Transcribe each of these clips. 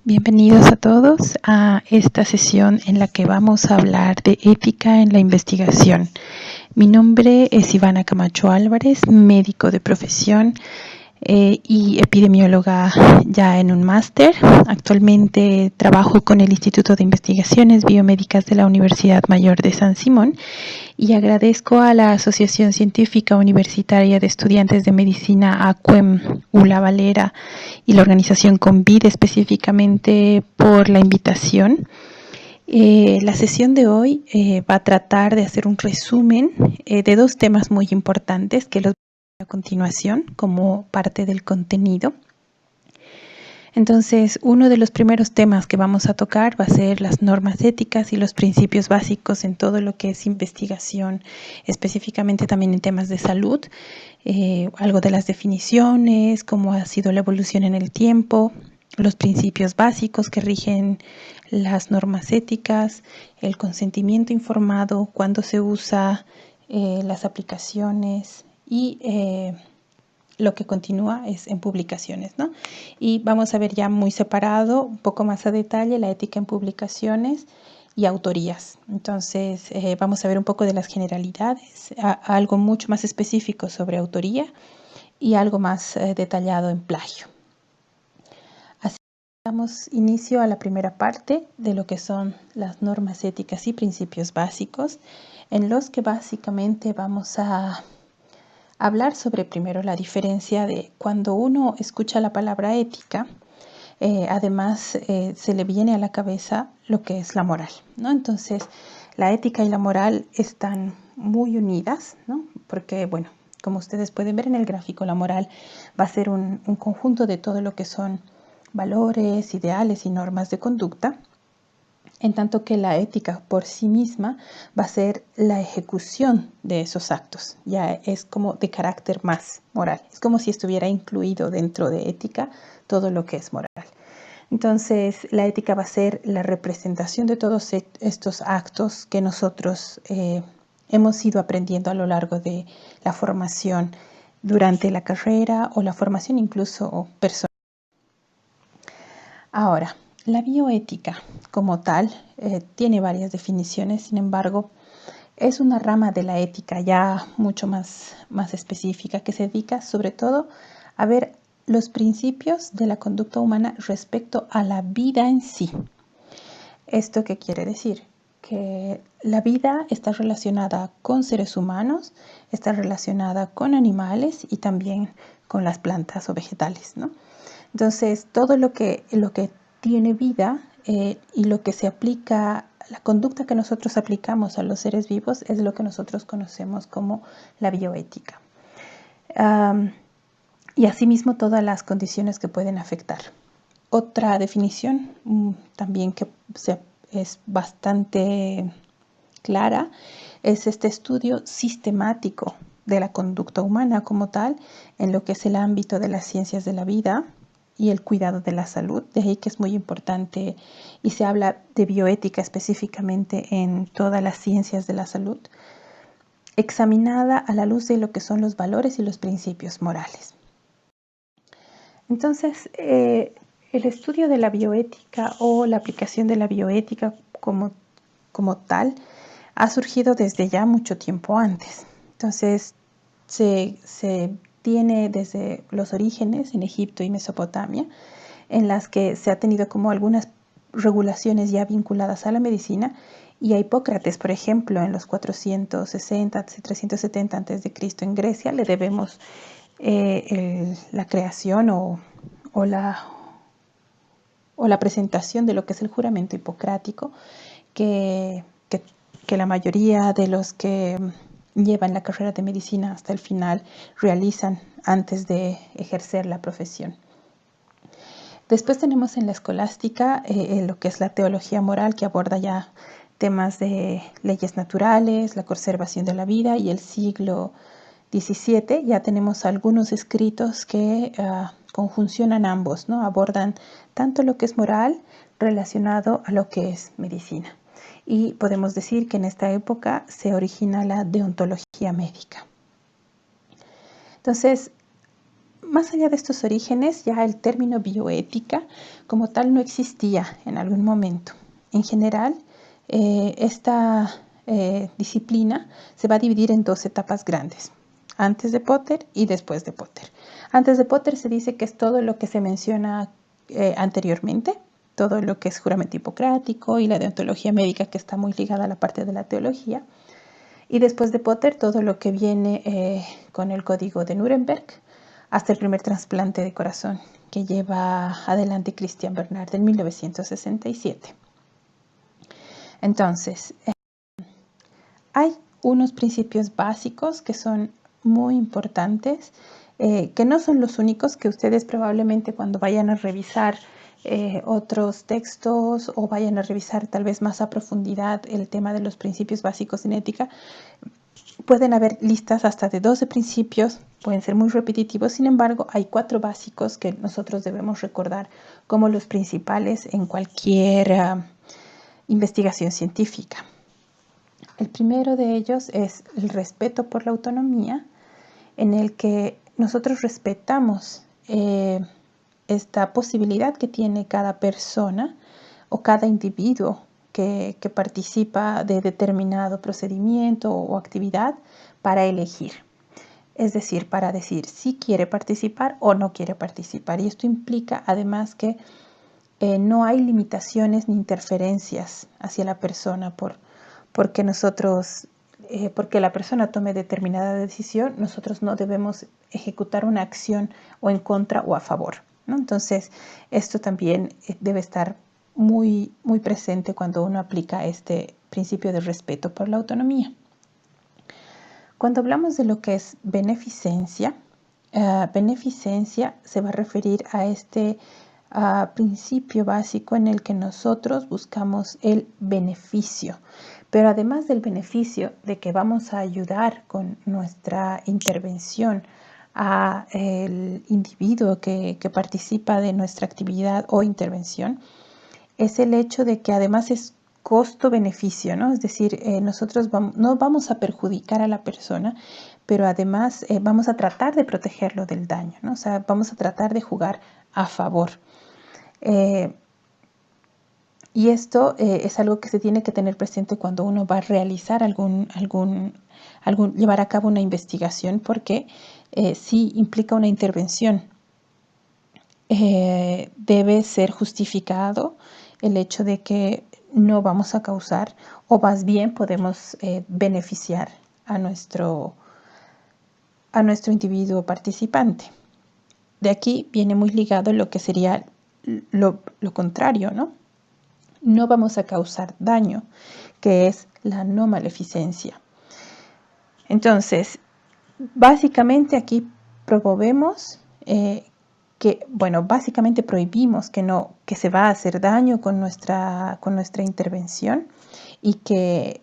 Bienvenidos a todos a esta sesión en la que vamos a hablar de ética en la investigación. Mi nombre es Ivana Camacho Álvarez, médico de profesión y epidemióloga ya en un máster. Actualmente trabajo con el Instituto de Investigaciones Biomédicas de la Universidad Mayor de San Simón y agradezco a la Asociación Científica Universitaria de Estudiantes de Medicina ACUEM, ULA Valera y la organización CONVID específicamente por la invitación. La sesión de hoy va a tratar de hacer un resumen de dos temas muy importantes que los voy a continuación como parte del contenido. Entonces, uno de los primeros temas que vamos a tocar va a ser las normas éticas y los principios básicos en todo lo que es investigación, específicamente también en temas de salud, algo de las definiciones, cómo ha sido la evolución en el tiempo, los principios básicos que rigen las normas éticas, el consentimiento informado, cuándo se usa, las aplicaciones y lo que continúa es en publicaciones, ¿no? Y vamos a ver ya muy separado, un poco más a detalle, la ética en publicaciones y autorías. Entonces, vamos a ver un poco de las generalidades, algo mucho más específico sobre autoría y algo más detallado en plagio. Así que damos inicio a la primera parte de lo que son las normas éticas y principios básicos, en los que básicamente vamos a hablar sobre primero la diferencia de cuando uno escucha la palabra ética, además se le viene a la cabeza lo que es la moral, ¿no? Entonces, la ética y la moral están muy unidas, ¿no? Porque, bueno, como ustedes pueden ver en el gráfico, la moral va a ser un conjunto de todo lo que son valores, ideales y normas de conducta, en tanto que la ética por sí misma va a ser la ejecución de esos actos, ya es como de carácter más moral, es como si estuviera incluido dentro de ética todo lo que es moral. Entonces, la ética va a ser la representación de todos estos actos que nosotros hemos ido aprendiendo a lo largo de la formación durante la carrera o la formación incluso personal. Ahora, la bioética como tal tiene varias definiciones, sin embargo, es una rama de la ética ya mucho más específica que se dedica sobre todo a ver los principios de la conducta humana respecto a la vida en sí. ¿Esto qué quiere decir? Que la vida está relacionada con seres humanos, está relacionada con animales y también con las plantas o vegetales, ¿no? Entonces, todo lo que tiene vida y lo que se aplica, la conducta que nosotros aplicamos a los seres vivos es lo que nosotros conocemos como la bioética. Y asimismo todas las condiciones que pueden afectar. Otra definición también que es bastante clara es este estudio sistemático de la conducta humana como tal en lo que es el ámbito de las ciencias de la vida y el cuidado de la salud. De ahí que es muy importante y se habla de bioética específicamente en todas las ciencias de la salud, examinada a la luz de lo que son los valores y los principios morales. Entonces, el estudio de la bioética o la aplicación de la bioética como tal ha surgido desde ya mucho tiempo antes. Entonces, se tiene desde los orígenes en Egipto y Mesopotamia, en las que se ha tenido como algunas regulaciones ya vinculadas a la medicina, y a Hipócrates, por ejemplo, en los 460, 370 a.C. en Grecia, le debemos la creación o la presentación de lo que es el juramento hipocrático, que la mayoría de los que llevan la carrera de medicina hasta el final realizan antes de ejercer la profesión. Después tenemos en la escolástica lo que es la teología moral, que aborda ya temas de leyes naturales, la conservación de la vida, y el siglo XVII ya tenemos algunos escritos que conjuncionan ambos, ¿no? Abordan tanto lo que es moral relacionado a lo que es medicina. Y podemos decir que en esta época se origina la deontología médica. Entonces, más allá de estos orígenes, ya el término bioética como tal no existía en algún momento. En general, esta disciplina se va a dividir en dos etapas grandes, antes de Potter y después de Potter. Antes de Potter se dice que es todo lo que se menciona anteriormente, todo lo que es juramento hipocrático y la deontología médica, que está muy ligada a la parte de la teología. Y después de Potter, todo lo que viene con el código de Nuremberg, hasta el primer trasplante de corazón que lleva adelante Christian Bernard en 1967. Entonces, hay unos principios básicos que son muy importantes, que no son los únicos, que ustedes probablemente cuando vayan a revisar otros textos o vayan a revisar tal vez más a profundidad el tema de los principios básicos en ética, pueden haber listas hasta de 12 principios, pueden ser muy repetitivos, sin embargo, hay 4 básicos que nosotros debemos recordar como los principales en cualquier investigación científica. El primero de ellos es el respeto por la autonomía, en el que nosotros respetamos esta posibilidad que tiene cada persona o cada individuo que participa de determinado procedimiento o actividad para elegir. Es decir, para decir si quiere participar o no quiere participar. Y esto implica además que no hay limitaciones ni interferencias hacia la persona porque porque la persona tome determinada decisión, nosotros no debemos ejecutar una acción o en contra o a favor, ¿no? Entonces, esto también debe estar muy, muy presente cuando uno aplica este principio de respeto por la autonomía. Cuando hablamos de lo que es beneficencia, beneficencia se va a referir a este principio básico en el que nosotros buscamos el beneficio. Pero además del beneficio de que vamos a ayudar con nuestra intervención al individuo que participa de nuestra actividad o intervención, es el hecho de que además es costo-beneficio, ¿no? Es decir, nosotros no vamos a perjudicar a la persona, pero además vamos a tratar de protegerlo del daño, ¿no? O sea, vamos a tratar de jugar a favor. Y esto es algo que se tiene que tener presente cuando uno va a realizar llevar a cabo una investigación, porque sí implica una intervención. Debe ser justificado el hecho de que no vamos a causar, o más bien podemos beneficiar a nuestro individuo participante. De aquí viene muy ligado lo que sería lo contrario, ¿no? No vamos a causar daño, que es la no maleficencia. Entonces, básicamente aquí promovemos básicamente prohibimos que se va a hacer daño con nuestra intervención, y que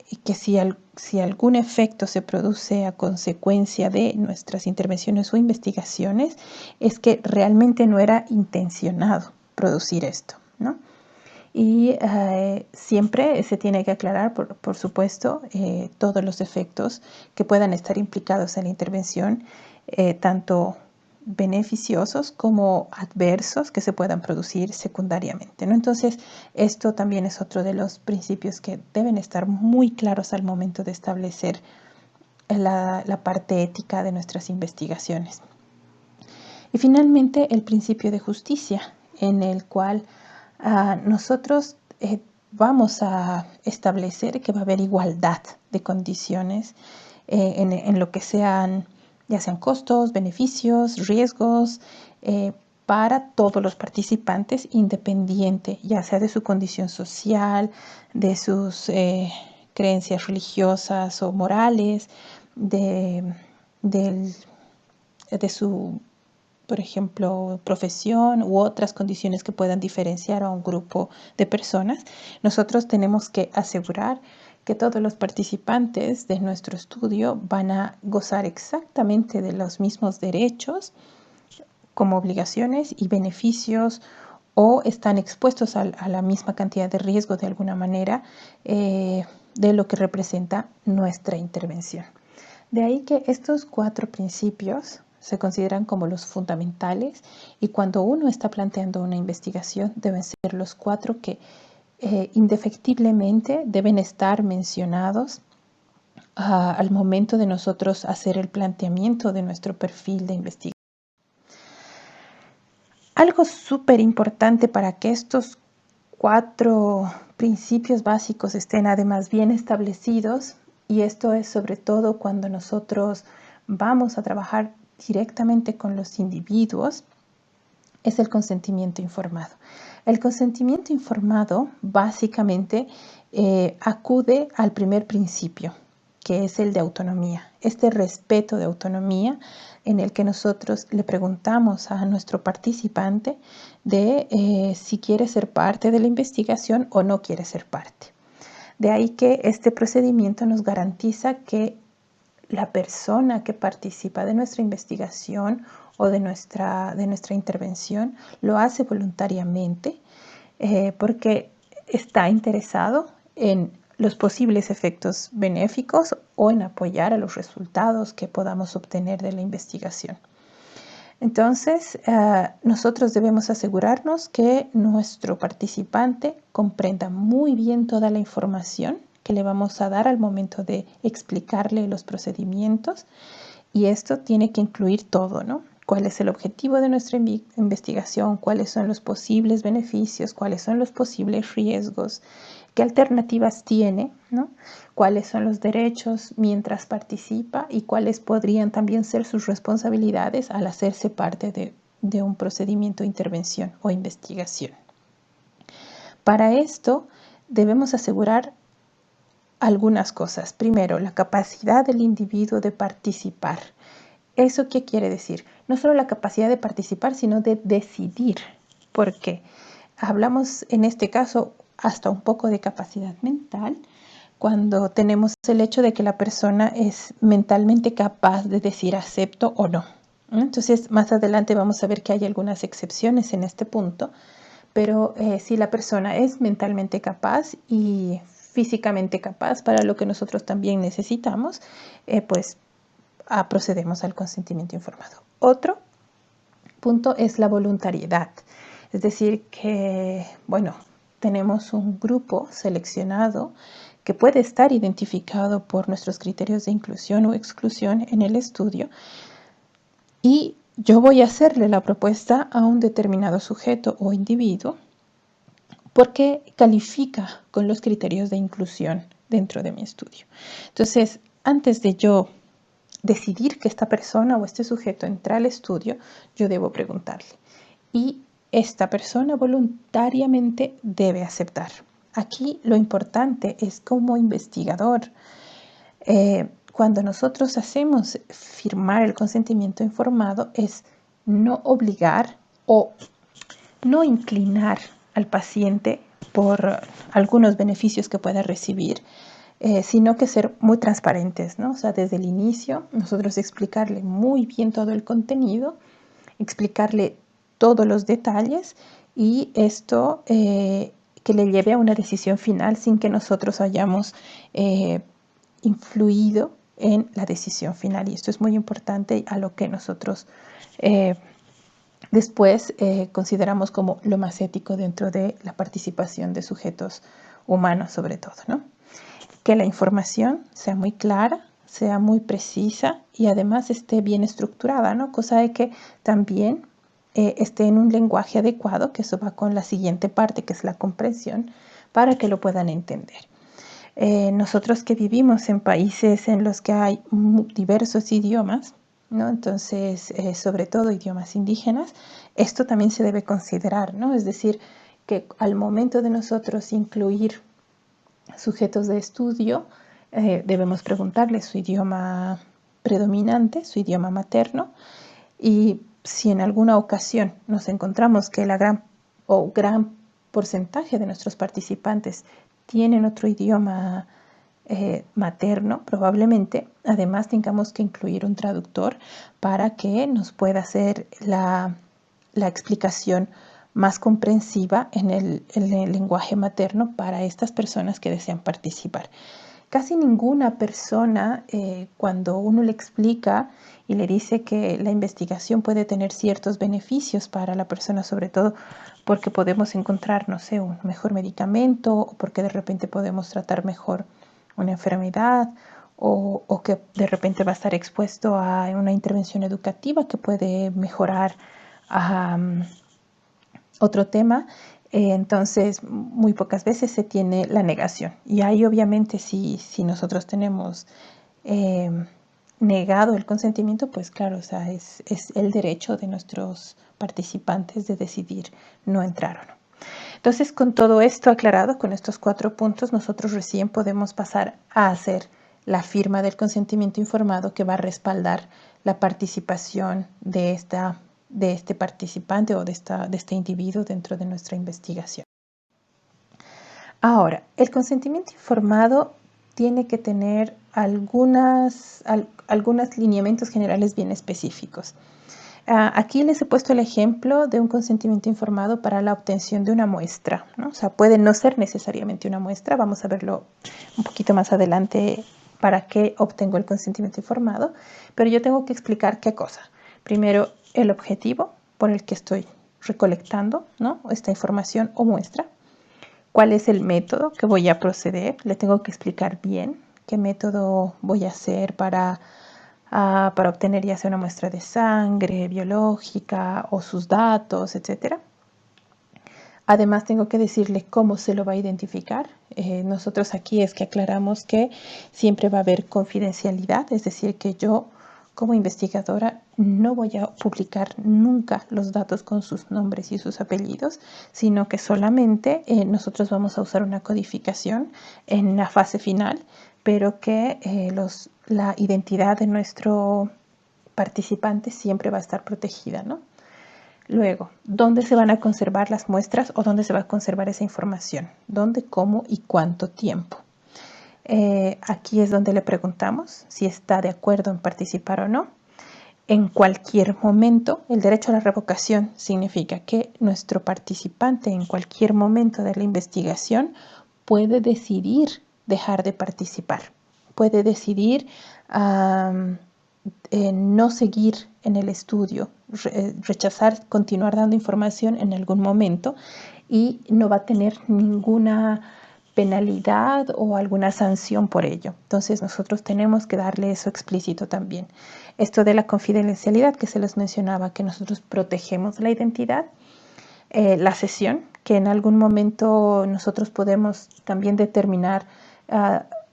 si algún efecto se produce a consecuencia de nuestras intervenciones o investigaciones, es que realmente no era intencionado producir esto, ¿no? Y siempre se tiene que aclarar, por supuesto, todos los efectos que puedan estar implicados en la intervención, tanto beneficiosos como adversos que se puedan producir secundariamente, ¿no? Entonces, esto también es otro de los principios que deben estar muy claros al momento de establecer la parte ética de nuestras investigaciones. Y finalmente, el principio de justicia, en el cual nosotros vamos a establecer que va a haber igualdad de condiciones en lo que sean, ya sean costos, beneficios, riesgos, para todos los participantes, independiente, ya sea de su condición social, de sus creencias religiosas o morales, de su, por ejemplo, profesión u otras condiciones que puedan diferenciar a un grupo de personas. Nosotros tenemos que asegurar que todos los participantes de nuestro estudio van a gozar exactamente de los mismos derechos como obligaciones y beneficios, o están expuestos a la misma cantidad de riesgo de alguna manera de lo que representa nuestra intervención. De ahí que estos 4 principios se consideran como los fundamentales, y cuando uno está planteando una investigación deben ser los 4 que indefectiblemente deben estar mencionados al momento de nosotros hacer el planteamiento de nuestro perfil de investigación. Algo súper importante para que estos 4 principios básicos estén además bien establecidos, y esto es sobre todo cuando nosotros vamos a trabajar directamente con los individuos, es el consentimiento informado. El consentimiento informado básicamente acude al primer principio, que es el de autonomía. Este respeto de autonomía en el que nosotros le preguntamos a nuestro participante de si quiere ser parte de la investigación o no quiere ser parte. De ahí que este procedimiento nos garantiza que la persona que participa de nuestra investigación o de nuestra intervención lo hace voluntariamente porque está interesado en los posibles efectos benéficos o en apoyar a los resultados que podamos obtener de la investigación. Entonces, nosotros debemos asegurarnos que nuestro participante comprenda muy bien toda la información que le vamos a dar al momento de explicarle los procedimientos, y esto tiene que incluir todo, ¿no? ¿Cuál es el objetivo de nuestra investigación? ¿Cuáles son los posibles beneficios? ¿Cuáles son los posibles riesgos? ¿Qué alternativas tiene, ¿no? ¿Cuáles son los derechos mientras participa? Y cuáles podrían también ser sus responsabilidades al hacerse parte de un procedimiento de intervención o investigación. Para esto debemos asegurar algunas cosas. Primero, la capacidad del individuo de participar. ¿Eso qué quiere decir? No solo la capacidad de participar, sino de decidir. ¿Por qué? Hablamos en este caso hasta un poco de capacidad mental cuando tenemos el hecho de que la persona es mentalmente capaz de decir acepto o no. Entonces, más adelante vamos a ver que hay algunas excepciones en este punto, pero si la persona es mentalmente capaz y físicamente capaz para lo que nosotros también necesitamos, pues procedemos al consentimiento informado. Otro punto es la voluntariedad, es decir que, bueno, tenemos un grupo seleccionado que puede estar identificado por nuestros criterios de inclusión o exclusión en el estudio, y yo voy a hacerle la propuesta a un determinado sujeto o individuo porque califica con los criterios de inclusión dentro de mi estudio. Entonces, antes de yo decidir que esta persona o este sujeto entra al estudio, yo debo preguntarle. Y esta persona voluntariamente debe aceptar. Aquí lo importante es, como investigador, cuando nosotros hacemos firmar el consentimiento informado, es no obligar o no inclinar al paciente por algunos beneficios que pueda recibir, sino que ser muy transparentes, ¿no? O sea, desde el inicio, nosotros explicarle muy bien todo el contenido, explicarle todos los detalles, y esto que le lleve a una decisión final sin que nosotros hayamos influido en la decisión final. Y esto es muy importante, a lo que nosotros después consideramos como lo más ético dentro de la participación de sujetos humanos, sobre todo, ¿no? Que la información sea muy clara, sea muy precisa y además esté bien estructurada, ¿no? Cosa de que también esté en un lenguaje adecuado, que eso va con la siguiente parte, que es la comprensión, para que lo puedan entender. Nosotros que vivimos en países en los que hay diversos idiomas, ¿no? Entonces, sobre todo idiomas indígenas, esto también se debe considerar, ¿no? Es decir, que al momento de nosotros incluir sujetos de estudio, debemos preguntarles su idioma predominante, su idioma materno, y si en alguna ocasión nos encontramos que gran porcentaje de nuestros participantes tienen otro idioma materno, probablemente además tengamos que incluir un traductor para que nos pueda hacer la explicación más comprensiva en el lenguaje materno para estas personas que desean participar. casi ninguna persona, cuando uno le explica y le dice que la investigación puede tener ciertos beneficios para la persona, sobre todo porque podemos encontrar, no sé, un mejor medicamento, o porque de repente podemos tratar mejor una enfermedad, o que de repente va a estar expuesto a una intervención educativa que puede mejorar otro tema. Entonces, muy pocas veces se tiene la negación. Y ahí obviamente si nosotros tenemos negado el consentimiento, pues claro, o sea, es el derecho de nuestros participantes de decidir no entrar o no. Entonces, con todo esto aclarado, con estos 4 puntos, nosotros recién podemos pasar a hacer la firma del consentimiento informado que va a respaldar la participación de este participante o de este individuo dentro de nuestra investigación. Ahora, el consentimiento informado tiene que tener algunos lineamientos generales bien específicos. Aquí les he puesto el ejemplo de un consentimiento informado para la obtención de una muestra, ¿no? O sea, puede no ser necesariamente una muestra, vamos a verlo un poquito más adelante para qué obtengo el consentimiento informado, pero yo tengo que explicar qué cosa. Primero, el objetivo por el que estoy recolectando, ¿no?, esta información o muestra. ¿Cuál es el método que voy a proceder? Le tengo que explicar bien qué método voy a hacer para obtener ya sea una muestra de sangre, biológica o sus datos, etc. Además, tengo que decirle cómo se lo va a identificar. Nosotros aquí es que aclaramos que siempre va a haber confidencialidad, es decir, que yo como investigadora no voy a publicar nunca los datos con sus nombres y sus apellidos, sino que solamente nosotros vamos a usar una codificación en la fase final, pero que la identidad de nuestro participante siempre va a estar protegida, ¿no? Luego, ¿dónde se van a conservar las muestras o dónde se va a conservar esa información? ¿Dónde, cómo y cuánto tiempo? Aquí es donde le preguntamos si está de acuerdo en participar o no. En cualquier momento, el derecho a la revocación significa que nuestro participante en cualquier momento de la investigación puede decidir dejar de participar, puede decidir no seguir en el estudio, rechazar continuar dando información en algún momento y no va a tener ninguna penalidad o alguna sanción por ello. Entonces nosotros tenemos que darle eso explícito también. Esto de la confidencialidad que se les mencionaba, que nosotros protegemos la identidad, la sesión, que en algún momento nosotros podemos también determinar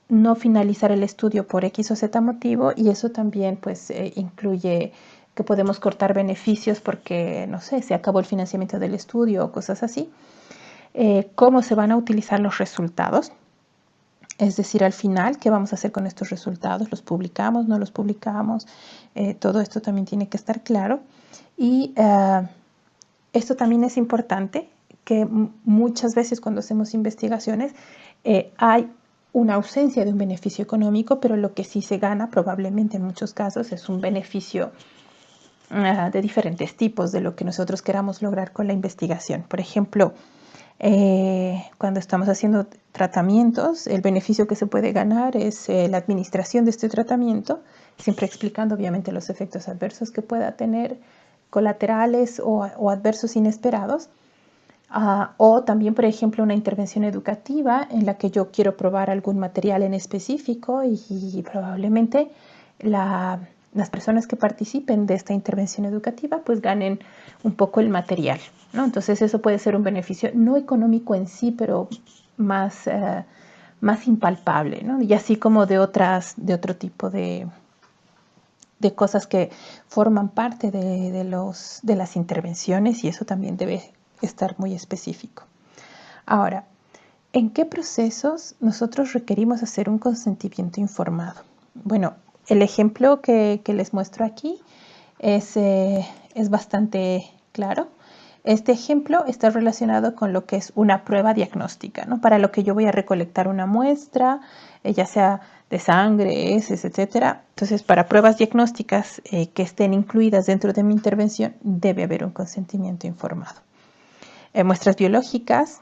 no finalizar el estudio por X o Z motivo, y eso también pues incluye que podemos cortar beneficios porque, no sé, se acabó el financiamiento del estudio o cosas así. Cómo se van a utilizar los resultados, es decir, al final, ¿qué vamos a hacer con estos resultados? ¿Los publicamos? ¿No los publicamos? Todo esto también tiene que estar claro. Y esto también es importante, que muchas veces cuando hacemos investigaciones hay una ausencia de un beneficio económico, pero lo que sí se gana probablemente en muchos casos es un beneficio de diferentes tipos de lo que nosotros queramos lograr con la investigación. Por ejemplo, cuando estamos haciendo tratamientos, el beneficio que se puede ganar es la administración de este tratamiento, siempre explicando obviamente los efectos adversos que pueda tener, colaterales o adversos inesperados. O también, por ejemplo, una intervención educativa en la que yo quiero probar algún material en específico y probablemente las personas que participen de esta intervención educativa pues ganen un poco el material, ¿no? Entonces eso puede ser un beneficio no económico en sí, pero más impalpable, ¿no? Y así como de otro tipo de cosas que forman parte de las intervenciones, y eso también debe estar muy específico. Ahora, ¿en qué procesos nosotros requerimos hacer un consentimiento informado? Bueno, el ejemplo que les muestro aquí es bastante claro. Este ejemplo está relacionado con lo que es una prueba diagnóstica, ¿no? Para lo que yo voy a recolectar una muestra, ya sea de sangre, heces, etcétera. Entonces, para pruebas diagnósticas que estén incluidas dentro de mi intervención, debe haber un consentimiento informado. Muestras biológicas,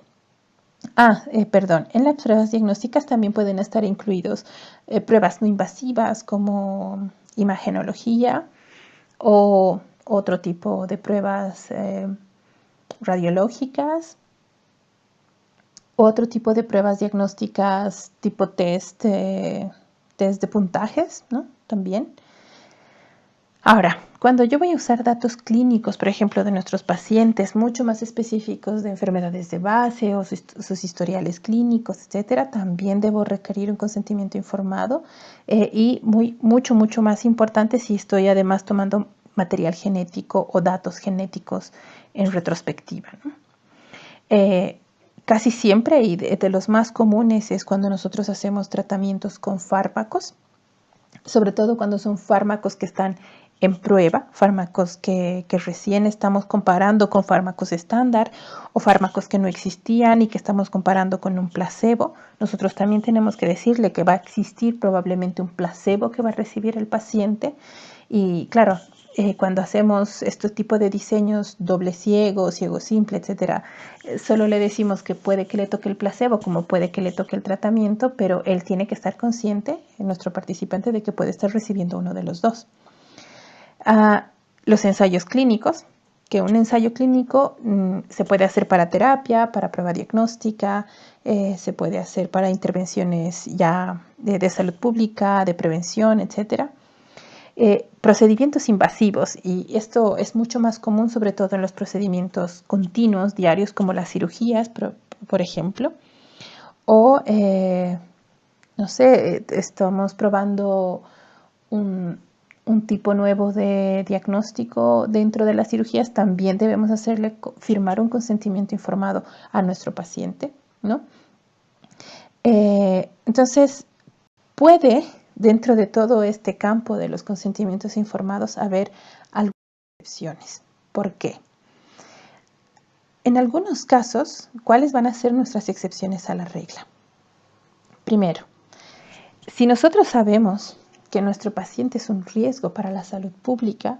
Perdón, en las pruebas diagnósticas también pueden estar incluidos pruebas no invasivas como imagenología o otro tipo de pruebas radiológicas, otro tipo de pruebas diagnósticas tipo test de puntajes, ¿no? También. Ahora, cuando yo voy a usar datos clínicos, por ejemplo, de nuestros pacientes, mucho más específicos de enfermedades de base o sus historiales clínicos, etcétera, también debo requerir un consentimiento informado y mucho más importante si estoy además tomando material genético o datos genéticos en retrospectiva, ¿no? Casi siempre, y de los más comunes, es cuando nosotros hacemos tratamientos con fármacos, sobre todo cuando son fármacos que están en prueba, fármacos que recién estamos comparando con fármacos estándar o fármacos que no existían y que estamos comparando con un placebo. Nosotros también tenemos que decirle que va a existir probablemente un placebo que va a recibir el paciente y claro, cuando hacemos este tipo de diseños doble ciego, ciego simple, etcétera, solo le decimos que puede que le toque el placebo como puede que le toque el tratamiento, pero él tiene que estar consciente, nuestro participante, de que puede estar recibiendo uno de los dos. Los ensayos clínicos, que un ensayo clínico se puede hacer para terapia, para prueba diagnóstica, se puede hacer para intervenciones ya de salud pública, de prevención, etcétera. Procedimientos invasivos, y esto es mucho más común sobre todo en los procedimientos continuos, diarios, como las cirugías, por ejemplo, o no sé, estamos probando un tipo nuevo de diagnóstico dentro de las cirugías, también debemos hacerle firmar un consentimiento informado a nuestro paciente, ¿no? Entonces, puede, dentro de todo este campo de los consentimientos informados, haber algunas excepciones. ¿Por qué? En algunos casos, ¿cuáles van a ser nuestras excepciones a la regla? Primero, si nosotros sabemos que nuestro paciente es un riesgo para la salud pública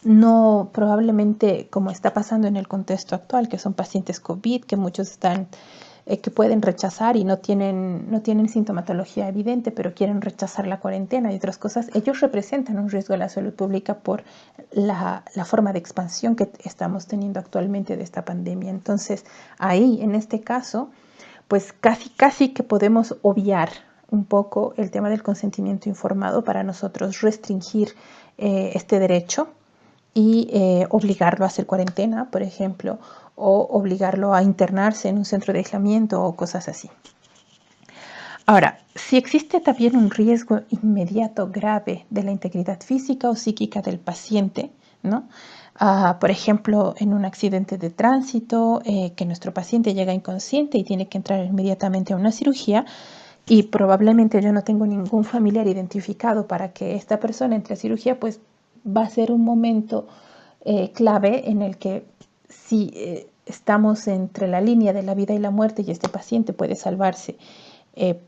no probablemente como está pasando en el contexto actual, que son pacientes COVID, que muchos están que pueden rechazar y no tienen sintomatología evidente, pero quieren rechazar la cuarentena y otras cosas, ellos representan un riesgo a la salud pública por la forma de expansión que estamos teniendo actualmente de esta pandemia. Entonces, ahí, en este caso, pues casi que podemos obviar un poco el tema del consentimiento informado para nosotros restringir este derecho y obligarlo a hacer cuarentena, por ejemplo, o obligarlo a internarse en un centro de aislamiento o cosas así. Ahora, si existe también un riesgo inmediato grave de la integridad física o psíquica del paciente, ¿no? Por ejemplo, en un accidente de tránsito, que nuestro paciente llega inconsciente y tiene que entrar inmediatamente a una cirugía, y probablemente yo no tengo ningún familiar identificado para que esta persona entre a cirugía, pues va a ser un momento clave en el que si estamos entre la línea de la vida y la muerte y este paciente puede salvarse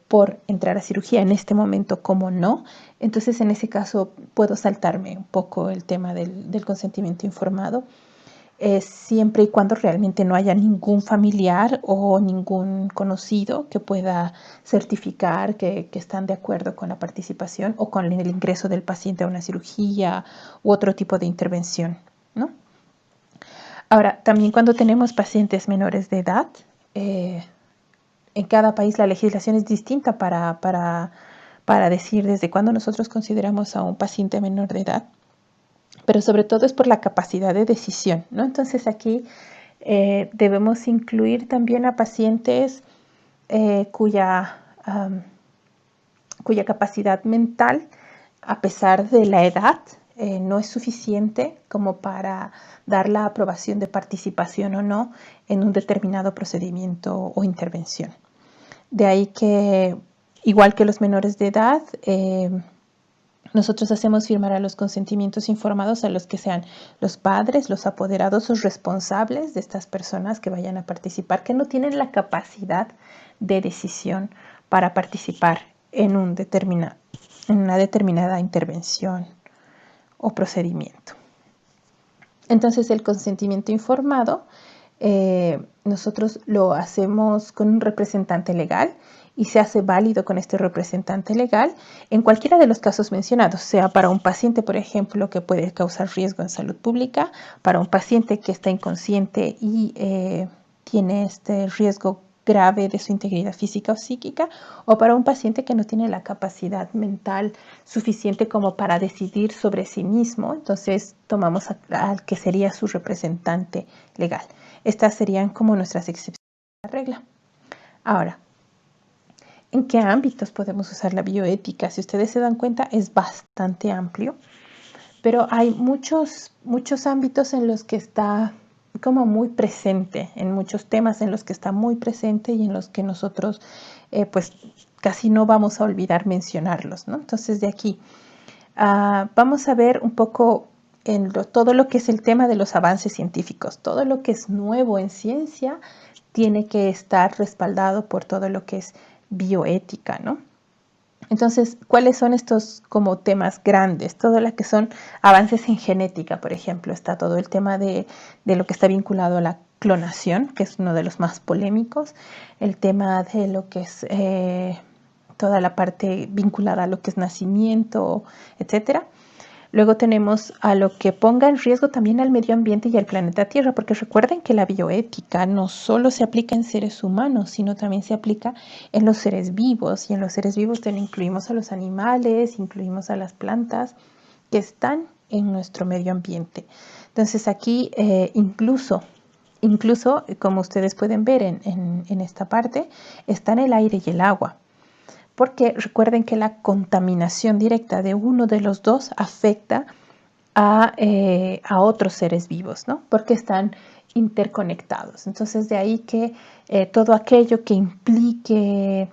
por entrar a cirugía en este momento, como no, entonces en ese caso puedo saltarme un poco el tema del consentimiento informado, siempre y cuando realmente no haya ningún familiar o ningún conocido que pueda certificar que están de acuerdo con la participación o con el ingreso del paciente a una cirugía u otro tipo de intervención, ¿no? Ahora, también cuando tenemos pacientes menores de edad, en cada país la legislación es distinta para decir desde cuándo nosotros consideramos a un paciente menor de edad, pero sobre todo es por la capacidad de decisión, ¿no? Entonces aquí debemos incluir también a pacientes cuya capacidad mental, a pesar de la edad, no es suficiente como para dar la aprobación de participación o no en un determinado procedimiento o intervención. De ahí que, igual que los menores de edad, nosotros hacemos firmar a los consentimientos informados a los que sean los padres, los apoderados o responsables de estas personas que vayan a participar, que no tienen la capacidad de decisión para participar en una determinada intervención o procedimiento. Entonces, el consentimiento informado nosotros lo hacemos con un representante legal y se hace válido con este representante legal en cualquiera de los casos mencionados, sea para un paciente, por ejemplo, que puede causar riesgo en salud pública, para un paciente que está inconsciente y tiene este riesgo grave de su integridad física o psíquica, o para un paciente que no tiene la capacidad mental suficiente como para decidir sobre sí mismo. Entonces tomamos al que sería su representante legal. Estas serían como nuestras excepciones a la regla. Ahora, ¿en qué ámbitos podemos usar la bioética? Si ustedes se dan cuenta, es bastante amplio, pero hay muchos ámbitos en los que está como muy presente, en muchos temas en los que está muy presente y en los que nosotros pues casi no vamos a olvidar mencionarlos, ¿no? Entonces de aquí vamos a ver un poco en todo lo que es el tema de los avances científicos. Todo lo que es nuevo en ciencia tiene que estar respaldado por todo lo que es bioética, ¿no? Entonces, ¿cuáles son estos como temas grandes? Todo lo que son avances en genética, por ejemplo, está todo el tema de lo que está vinculado a la clonación, que es uno de los más polémicos, el tema de lo que es toda la parte vinculada a lo que es nacimiento, etcétera. Luego tenemos a lo que ponga en riesgo también al medio ambiente y al planeta Tierra, porque recuerden que la bioética no solo se aplica en seres humanos, sino también se aplica en los seres vivos. Y en los seres vivos incluimos a los animales, incluimos a las plantas que están en nuestro medio ambiente. Entonces aquí incluso como ustedes pueden ver en esta parte, están el aire y el agua. Porque recuerden que la contaminación directa de uno de los dos afecta a otros seres vivos, ¿no? Porque están interconectados. Entonces, de ahí que todo aquello que implique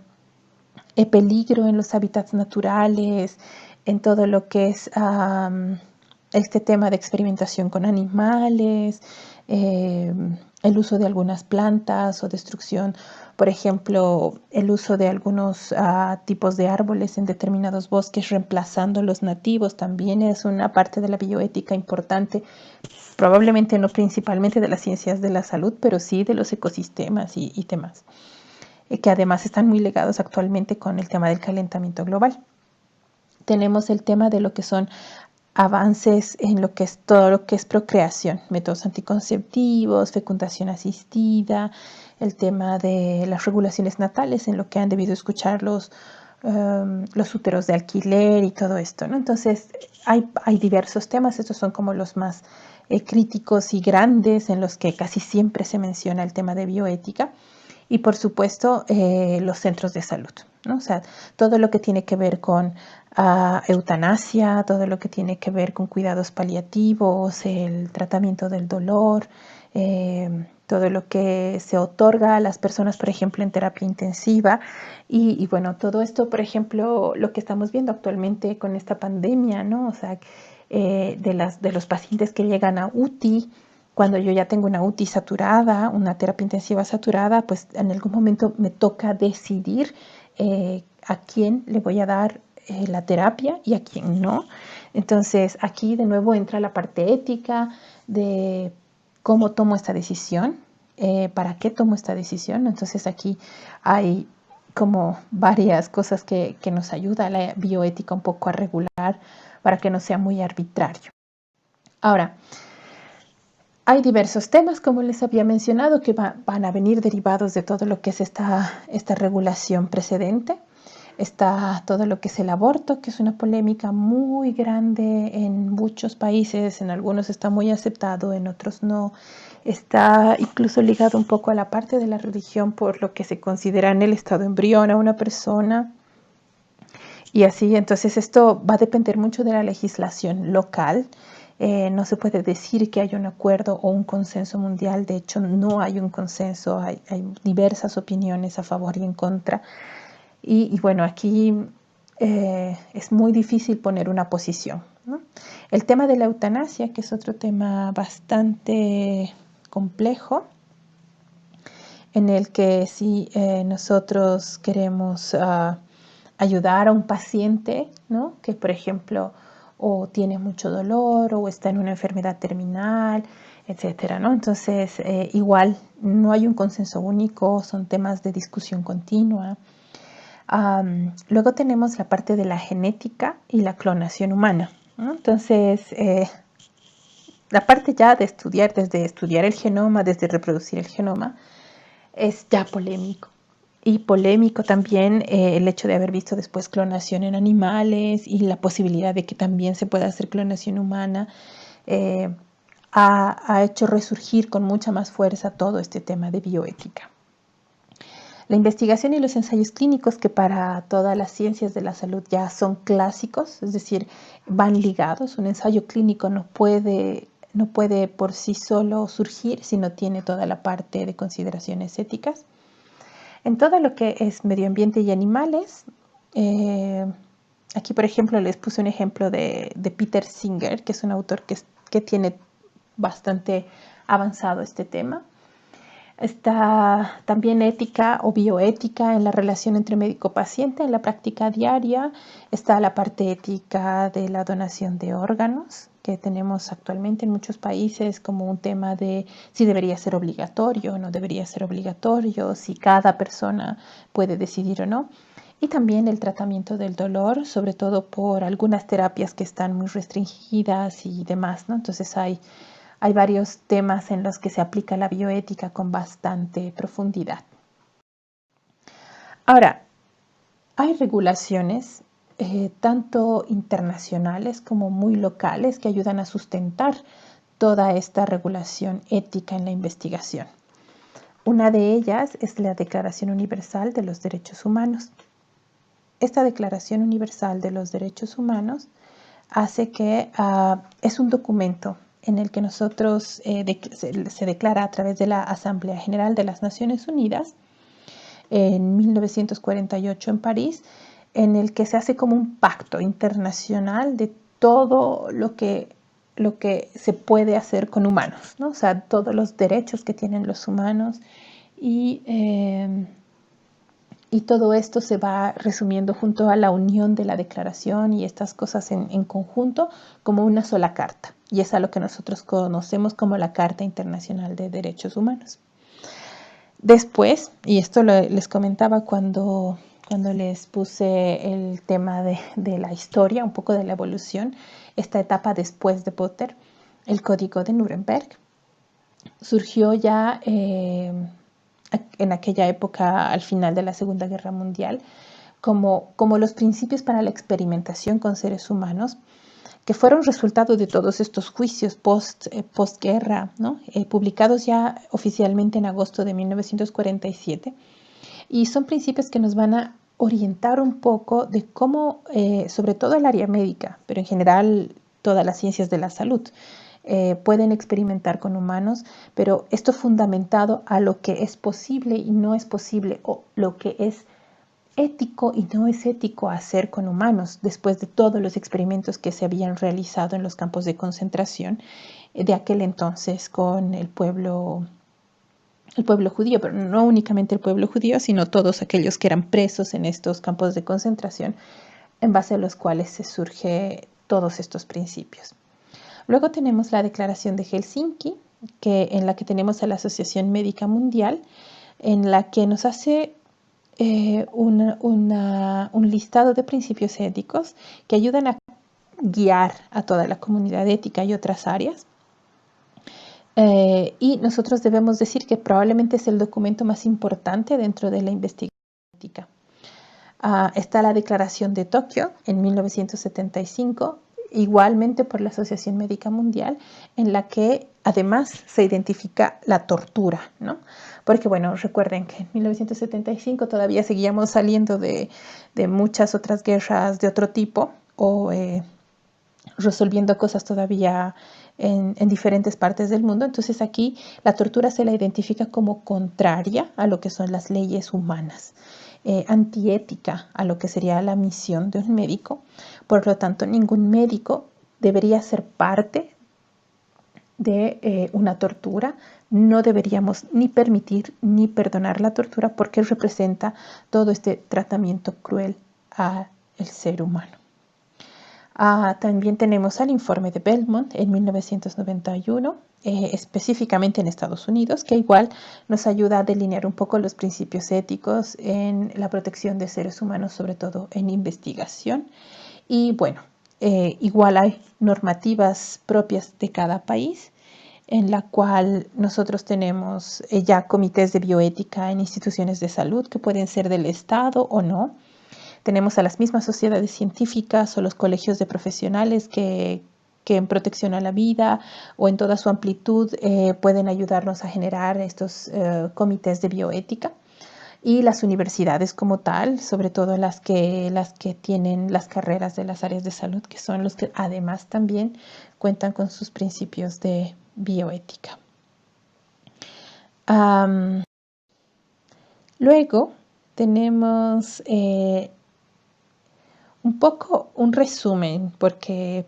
peligro en los hábitats naturales, en todo lo que es este tema de experimentación con animales, el uso de algunas plantas o destrucción, por ejemplo, el uso de algunos tipos de árboles en determinados bosques reemplazando los nativos, también es una parte de la bioética importante, probablemente no principalmente de las ciencias de la salud, pero sí de los ecosistemas y temas que además están muy ligados actualmente con el tema del calentamiento global. Tenemos el tema de lo que son avances en lo que es todo lo que es procreación, métodos anticonceptivos, fecundación asistida, el tema de las regulaciones natales en lo que han debido escuchar los úteros de alquiler y todo esto, ¿no? Entonces hay diversos temas, estos son como los más críticos y grandes en los que casi siempre se menciona el tema de bioética. Y por supuesto los centros de salud, ¿no? O sea, todo lo que tiene que ver con eutanasia, todo lo que tiene que ver con cuidados paliativos, el tratamiento del dolor, todo lo que se otorga a las personas, por ejemplo, en terapia intensiva. Y bueno, todo esto, por ejemplo, lo que estamos viendo actualmente con esta pandemia, ¿no? O sea, de los pacientes que llegan a UTI, cuando yo ya tengo una UTI saturada, una terapia intensiva saturada, pues en algún momento me toca decidir a quién le voy a dar la terapia y a quién no. Entonces aquí de nuevo entra la parte ética de cómo tomo esta decisión, para qué tomo esta decisión. Entonces aquí hay como varias cosas que nos ayuda a la bioética un poco a regular para que no sea muy arbitrario. Ahora, hay diversos temas, como les había mencionado, que van a venir derivados de todo lo que es esta regulación precedente. Está todo lo que es el aborto, que es una polémica muy grande en muchos países, en algunos está muy aceptado, en otros no. Está incluso ligado un poco a la parte de la religión por lo que se considera en el estado embrión a una persona. Y así, entonces esto va a depender mucho de la legislación local. No se puede decir que hay un acuerdo o un consenso mundial. De hecho, no hay un consenso. Hay diversas opiniones a favor y en contra. Y bueno, aquí es muy difícil poner una posición, ¿no? El tema de la eutanasia, que es otro tema bastante complejo, en el que si nosotros queremos ayudar a un paciente, ¿no? Que por ejemplo o tiene mucho dolor o está en una enfermedad terminal, etcétera, ¿no? Entonces, igual no hay un consenso único, son temas de discusión continua. Luego tenemos la parte de la genética y la clonación humana, ¿no? Entonces, la parte ya de estudiar, desde estudiar el genoma, desde reproducir el genoma, es ya polémico. Y polémico también el hecho de haber visto después clonación en animales y la posibilidad de que también se pueda hacer clonación humana. Ha hecho resurgir con mucha más fuerza todo este tema de bioética. La investigación y los ensayos clínicos, que para todas las ciencias de la salud ya son clásicos, es decir, van ligados. Un ensayo clínico no puede por sí solo surgir si no tiene toda la parte de consideraciones éticas. En todo lo que es medio ambiente y animales, aquí por ejemplo les puse un ejemplo de Peter Singer, que es un autor que tiene bastante avanzado este tema. Está también ética o bioética en la relación entre médico-paciente en la práctica diaria. Está la parte ética de la donación de órganos, que tenemos actualmente en muchos países como un tema de si debería ser obligatorio o no debería ser obligatorio, si cada persona puede decidir o no. Y también el tratamiento del dolor, sobre todo por algunas terapias que están muy restringidas y demás, ¿no? Entonces hay varios temas en los que se aplica la bioética con bastante profundidad. Ahora, hay regulaciones tanto internacionales como muy locales que ayudan a sustentar toda esta regulación ética en la investigación. Una de ellas es la Declaración Universal de los Derechos Humanos. Esta Declaración Universal de los Derechos Humanos hace que es un documento en el que nosotros se declara a través de la Asamblea General de las Naciones Unidas en 1948 en París, en el que se hace como un pacto internacional de todo lo que se puede hacer con humanos, ¿no? O sea, todos los derechos que tienen los humanos y todo esto se va resumiendo junto a la unión de la declaración y estas cosas en conjunto como una sola carta. Y es a lo que nosotros conocemos como la Carta Internacional de Derechos Humanos. Después, y esto les comentaba cuando les puse el tema de la historia, un poco de la evolución, esta etapa después de Potter, el Código de Nuremberg, surgió ya en aquella época, al final de la Segunda Guerra Mundial, como los principios para la experimentación con seres humanos, que fueron resultado de todos estos juicios postguerra, ¿no? Publicados ya oficialmente en agosto de 1947. Y son principios que nos van a orientar un poco de cómo, sobre todo el área médica, pero en general todas las ciencias de la salud, pueden experimentar con humanos, pero esto fundamentado a lo que es posible y no es posible, o lo que es ético y no es ético hacer con humanos, después de todos los experimentos que se habían realizado en los campos de concentración de aquel entonces con el pueblo judío, pero no únicamente el pueblo judío, sino todos aquellos que eran presos en estos campos de concentración, en base a los cuales se surgen todos estos principios. Luego tenemos la Declaración de Helsinki, en la que tenemos a la Asociación Médica Mundial, en la que nos hace un listado de principios éticos que ayudan a guiar a toda la comunidad ética y otras áreas. Y nosotros debemos decir que probablemente es el documento más importante dentro de la investigación ética. Está la Declaración de Tokio en 1975, igualmente por la Asociación Médica Mundial, en la que además se identifica la tortura, ¿no? Porque, bueno, recuerden que en 1975 todavía seguíamos saliendo de muchas otras guerras de otro tipo o resolviendo cosas todavía en diferentes partes del mundo. Entonces aquí la tortura se la identifica como contraria a lo que son las leyes humanas, antiética a lo que sería la misión de un médico. Por lo tanto, ningún médico debería ser parte de una tortura. No deberíamos ni permitir ni perdonar la tortura porque representa todo este tratamiento cruel al ser humano. También tenemos el informe de Belmont en 1991, específicamente en Estados Unidos, que igual nos ayuda a delinear un poco los principios éticos en la protección de seres humanos, sobre todo en investigación. Y bueno, igual hay normativas propias de cada país, en la cual nosotros tenemos ya comités de bioética en instituciones de salud que pueden ser del Estado o no. Tenemos a las mismas sociedades científicas o los colegios de profesionales que en protección a la vida o en toda su amplitud pueden ayudarnos a generar estos comités de bioética. Y las universidades como tal, sobre todo las que tienen las carreras de las áreas de salud, que son los que además también cuentan con sus principios de bioética. Luego tenemos un poco un resumen, porque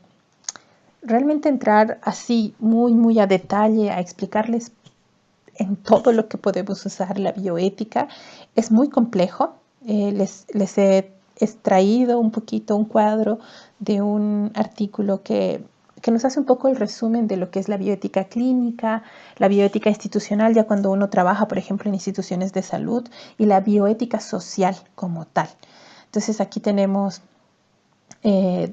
realmente entrar así muy a detalle a explicarles en todo lo que podemos usar la bioética es muy complejo. Les he extraído un poquito un cuadro de un artículo que nos hace un poco el resumen de lo que es la bioética clínica, la bioética institucional, ya cuando uno trabaja, por ejemplo, en instituciones de salud, y la bioética social como tal. Entonces aquí tenemos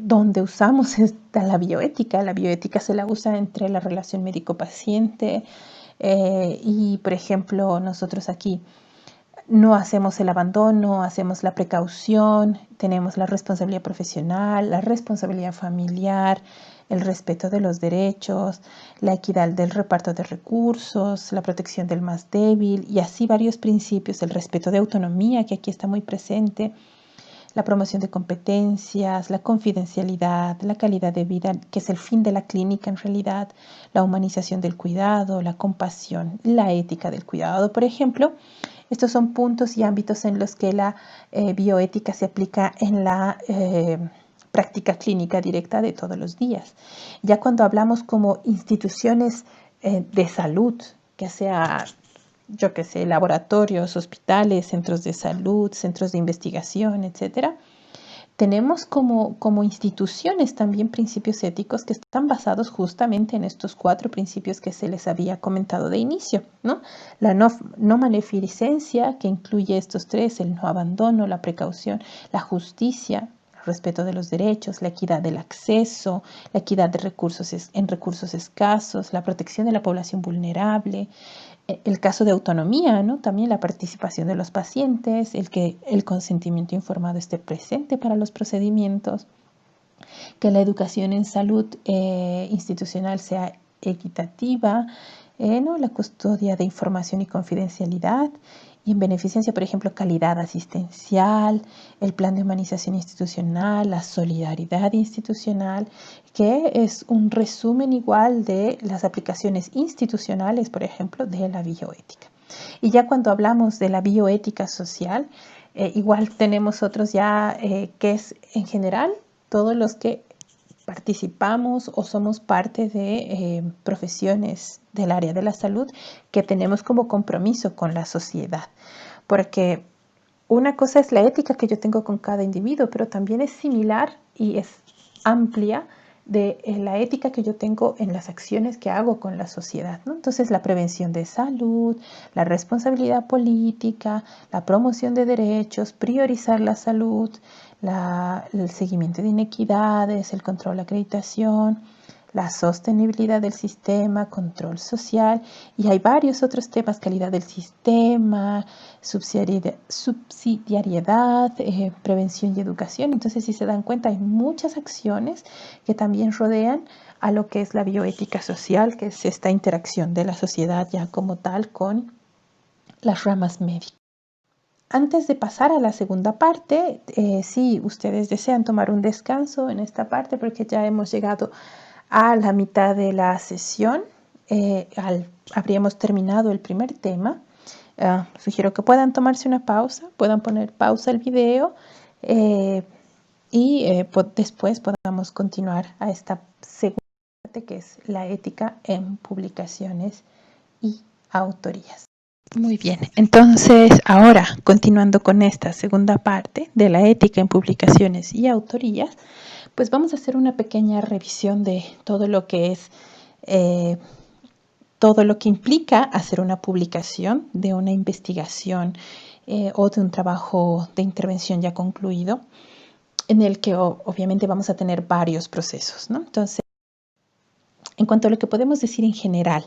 donde usamos la bioética. La bioética se la usa entre la relación médico-paciente y, por ejemplo, nosotros aquí no hacemos el abandono, hacemos la precaución, tenemos la responsabilidad profesional, la responsabilidad familiar, el respeto de los derechos, la equidad del reparto de recursos, la protección del más débil y así varios principios, el respeto de autonomía, que aquí está muy presente, la promoción de competencias, la confidencialidad, la calidad de vida, que es el fin de la clínica en realidad, la humanización del cuidado, la compasión, la ética del cuidado, por ejemplo. Estos son puntos y ámbitos en los que la bioética se aplica en la práctica clínica directa de todos los días. Ya cuando hablamos como instituciones de salud, que sea, yo qué sé, laboratorios, hospitales, centros de salud, centros de investigación, etcétera, tenemos como instituciones también principios éticos que están basados justamente en estos 4 principios que se les había comentado de inicio, ¿no? La no maleficencia, que incluye estos 3, el no abandono, la precaución, la justicia, el respeto de los derechos, la equidad del acceso, la equidad de recursos en recursos escasos, la protección de la población vulnerable, el caso de autonomía, ¿no? También la participación de los pacientes, que el consentimiento informado esté presente para los procedimientos, que la educación en salud institucional sea equitativa, ¿no? La custodia de información y confidencialidad, y en beneficencia, por ejemplo, calidad asistencial, el plan de humanización institucional, la solidaridad institucional, que es un resumen igual de las aplicaciones institucionales, por ejemplo, de la bioética. Y ya cuando hablamos de la bioética social, igual tenemos otros ya que es en general todos los que participamos o somos parte de profesiones del área de la salud que tenemos como compromiso con la sociedad. Porque una cosa es la ética que yo tengo con cada individuo, pero también es similar y es amplia de la ética que yo tengo en las acciones que hago con la sociedad, ¿no? Entonces, la prevención de salud, la responsabilidad política, la promoción de derechos, priorizar la salud, el seguimiento de inequidades, el control de acreditación, la sostenibilidad del sistema, control social, y hay varios otros temas, calidad del sistema, subsidiariedad, prevención y educación. Entonces, si se dan cuenta, hay muchas acciones que también rodean a lo que es la bioética social, que es esta interacción de la sociedad ya como tal con las ramas médicas. Antes de pasar a la segunda parte, si ustedes desean tomar un descanso en esta parte, porque ya hemos llegado a la mitad de la sesión, habríamos terminado el primer tema. Sugiero que puedan tomarse una pausa, puedan poner pausa al video y después podamos continuar a esta segunda parte, que es la ética en publicaciones y autorías. Muy bien, entonces ahora continuando con esta segunda parte de la ética en publicaciones y autorías, pues vamos a hacer una pequeña revisión de todo lo que es todo lo que implica hacer una publicación de una investigación o de un trabajo de intervención ya concluido, en el que obviamente vamos a tener varios procesos, ¿no? Entonces, en cuanto a lo que podemos decir en general,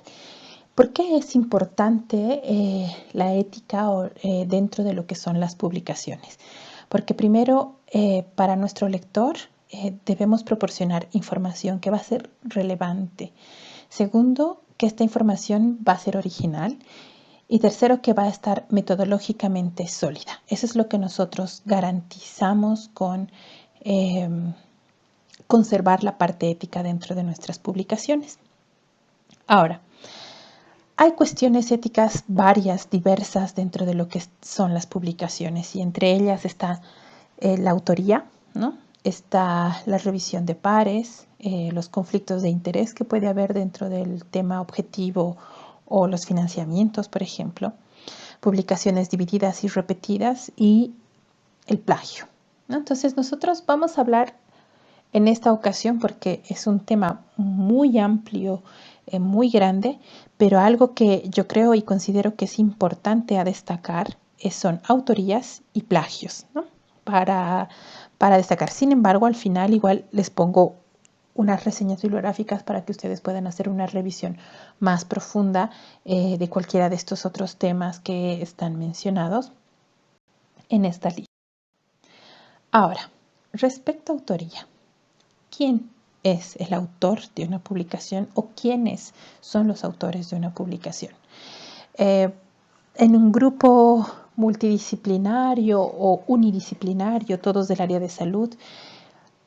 ¿por qué es importante la ética dentro de lo que son las publicaciones? Porque primero, para nuestro lector, debemos proporcionar información que va a ser relevante. Segundo, que esta información va a ser original. Y tercero, que va a estar metodológicamente sólida. Eso es lo que nosotros garantizamos con conservar la parte ética dentro de nuestras publicaciones. Ahora, hay cuestiones éticas varias, diversas dentro de lo que son las publicaciones y entre ellas está la autoría, ¿no? Está la revisión de pares, los conflictos de interés que puede haber dentro del tema objetivo o los financiamientos, por ejemplo, publicaciones divididas y repetidas y el plagio, ¿no? Entonces nosotros vamos a hablar en esta ocasión porque es un tema muy amplio, muy grande, pero algo que yo creo y considero que es importante a destacar son autorías y plagios, ¿no? Para destacar. Sin embargo, al final igual les pongo unas reseñas bibliográficas para que ustedes puedan hacer una revisión más profunda de cualquiera de estos otros temas que están mencionados en esta lista. Ahora, respecto a autoría, ¿quién es el autor de una publicación o quiénes son los autores de una publicación? En un grupo multidisciplinario o unidisciplinario, todos del área de salud,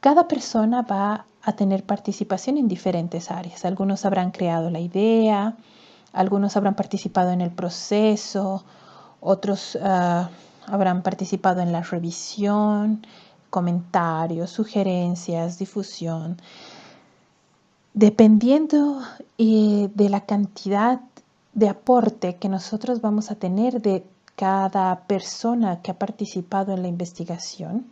cada persona va a tener participación en diferentes áreas. Algunos habrán creado la idea, algunos habrán participado en el proceso, otros habrán participado en la revisión, comentarios, sugerencias, difusión. Dependiendo de la cantidad de aporte que nosotros vamos a tener de cada persona que ha participado en la investigación,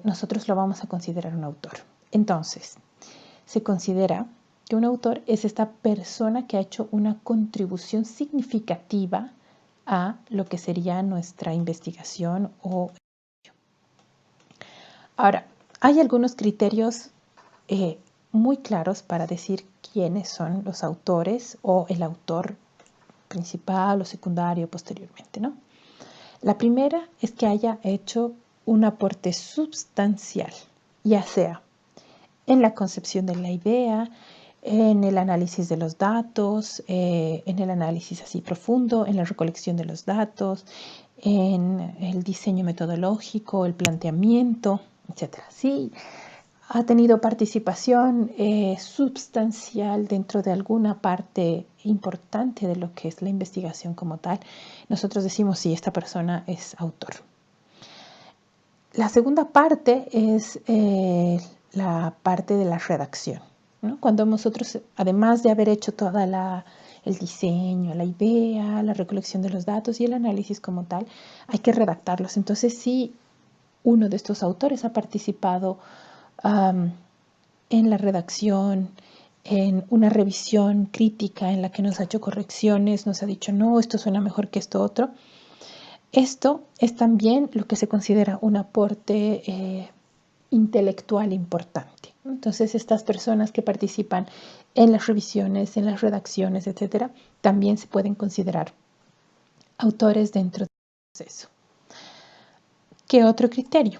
nosotros lo vamos a considerar un autor. Entonces, se considera que un autor es esta persona que ha hecho una contribución significativa a lo que sería nuestra investigación o... Ahora, hay algunos criterios muy claros para decir quiénes son los autores o el autor principal o secundario posteriormente, ¿no? La primera es que haya hecho un aporte sustancial, ya sea en la concepción de la idea, en el análisis de los datos, en el análisis así profundo, en la recolección de los datos, en el diseño metodológico, el planteamiento, etc. Sí, ha tenido participación sustancial dentro de alguna parte importante de lo que es la investigación como tal, nosotros decimos sí, esta persona es autor. La segunda parte es la parte de la redacción, ¿no? Cuando nosotros, además de haber hecho toda el diseño, la idea, la recolección de los datos y el análisis como tal, hay que redactarlos. Entonces, sí, uno de estos autores ha participado en la redacción, en una revisión crítica en la que nos ha hecho correcciones, nos ha dicho, no, esto suena mejor que esto otro. Esto es también lo que se considera un aporte intelectual importante. Entonces, estas personas que participan en las revisiones, en las redacciones, etcétera, también se pueden considerar autores dentro del proceso. ¿Qué otro criterio?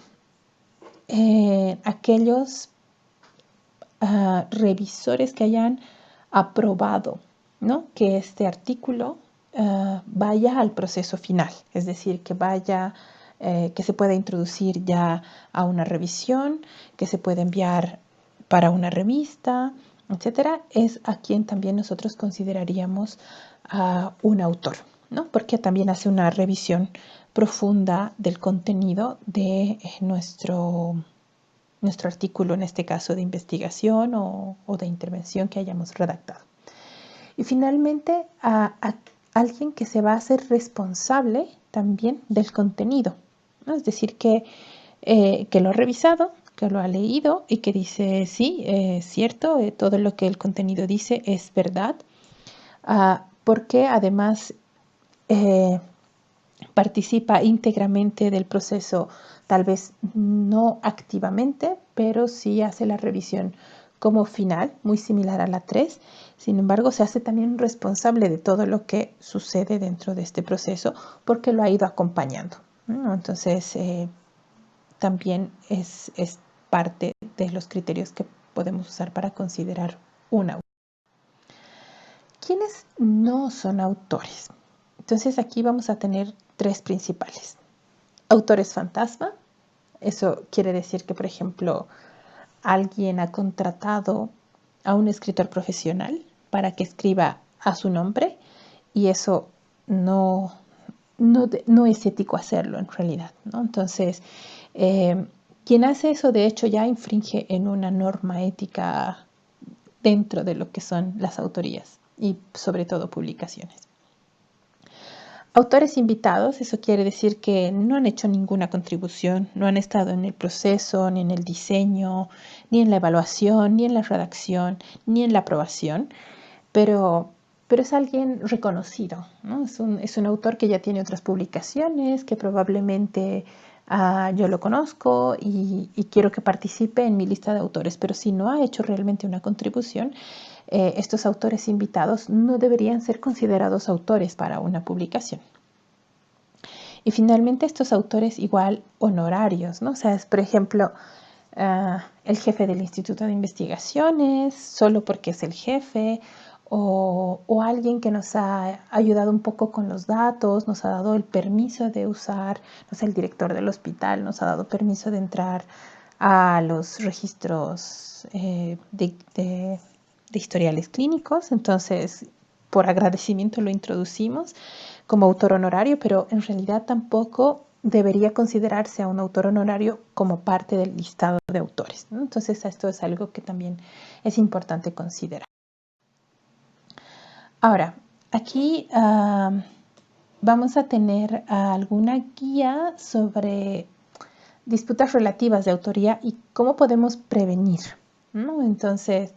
Aquellos revisores que hayan aprobado, ¿no?, que este artículo vaya al proceso final, es decir, que vaya, que se pueda introducir ya a una revisión, que se pueda enviar para una revista, etcétera, es a quien también nosotros consideraríamos un autor, ¿no?, porque también hace una revisión profunda del contenido de nuestro artículo, en este caso de investigación o de intervención que hayamos redactado. Y finalmente, a alguien que se va a hacer responsable también del contenido, ¿no? Es decir, que lo ha revisado, que lo ha leído y que dice, sí, es cierto, todo lo que el contenido dice es verdad. porque además participa íntegramente del proceso, tal vez no activamente, pero sí hace la revisión como final, muy similar a la 3. Sin embargo, se hace también responsable de todo lo que sucede dentro de este proceso porque lo ha ido acompañando, ¿no? Entonces, también es parte de los criterios que podemos usar para considerar un autor. ¿Quiénes no son autores? Entonces aquí vamos a tener 3 principales. Autores fantasma, eso quiere decir que, por ejemplo, alguien ha contratado a un escritor profesional para que escriba a su nombre y eso no es ético hacerlo en realidad, ¿no? Entonces, quien hace eso de hecho ya infringe en una norma ética dentro de lo que son las autorías y sobre todo publicaciones. Autores invitados, eso quiere decir que no han hecho ninguna contribución, no han estado en el proceso, ni en el diseño, ni en la evaluación, ni en la redacción, ni en la aprobación, pero es alguien reconocido, ¿no? Es un autor que ya tiene otras publicaciones, que probablemente yo lo conozco y quiero que participe en mi lista de autores, pero si no ha hecho realmente una contribución, estos autores invitados no deberían ser considerados autores para una publicación. Y finalmente estos autores igual honorarios, ¿no? O sea, es, por ejemplo, el jefe del Instituto de Investigaciones, solo porque es el jefe, o alguien que nos ha ayudado un poco con los datos, nos ha dado el permiso de usar, no sé, el director del hospital nos ha dado permiso de entrar a los registros de historiales clínicos, entonces por agradecimiento lo introducimos como autor honorario, pero en realidad tampoco debería considerarse a un autor honorario como parte del listado de autores, ¿no? Entonces esto es algo que también es importante considerar. Ahora, aquí vamos a tener alguna guía sobre disputas relativas de autoría y cómo podemos prevenir, ¿no? Entonces,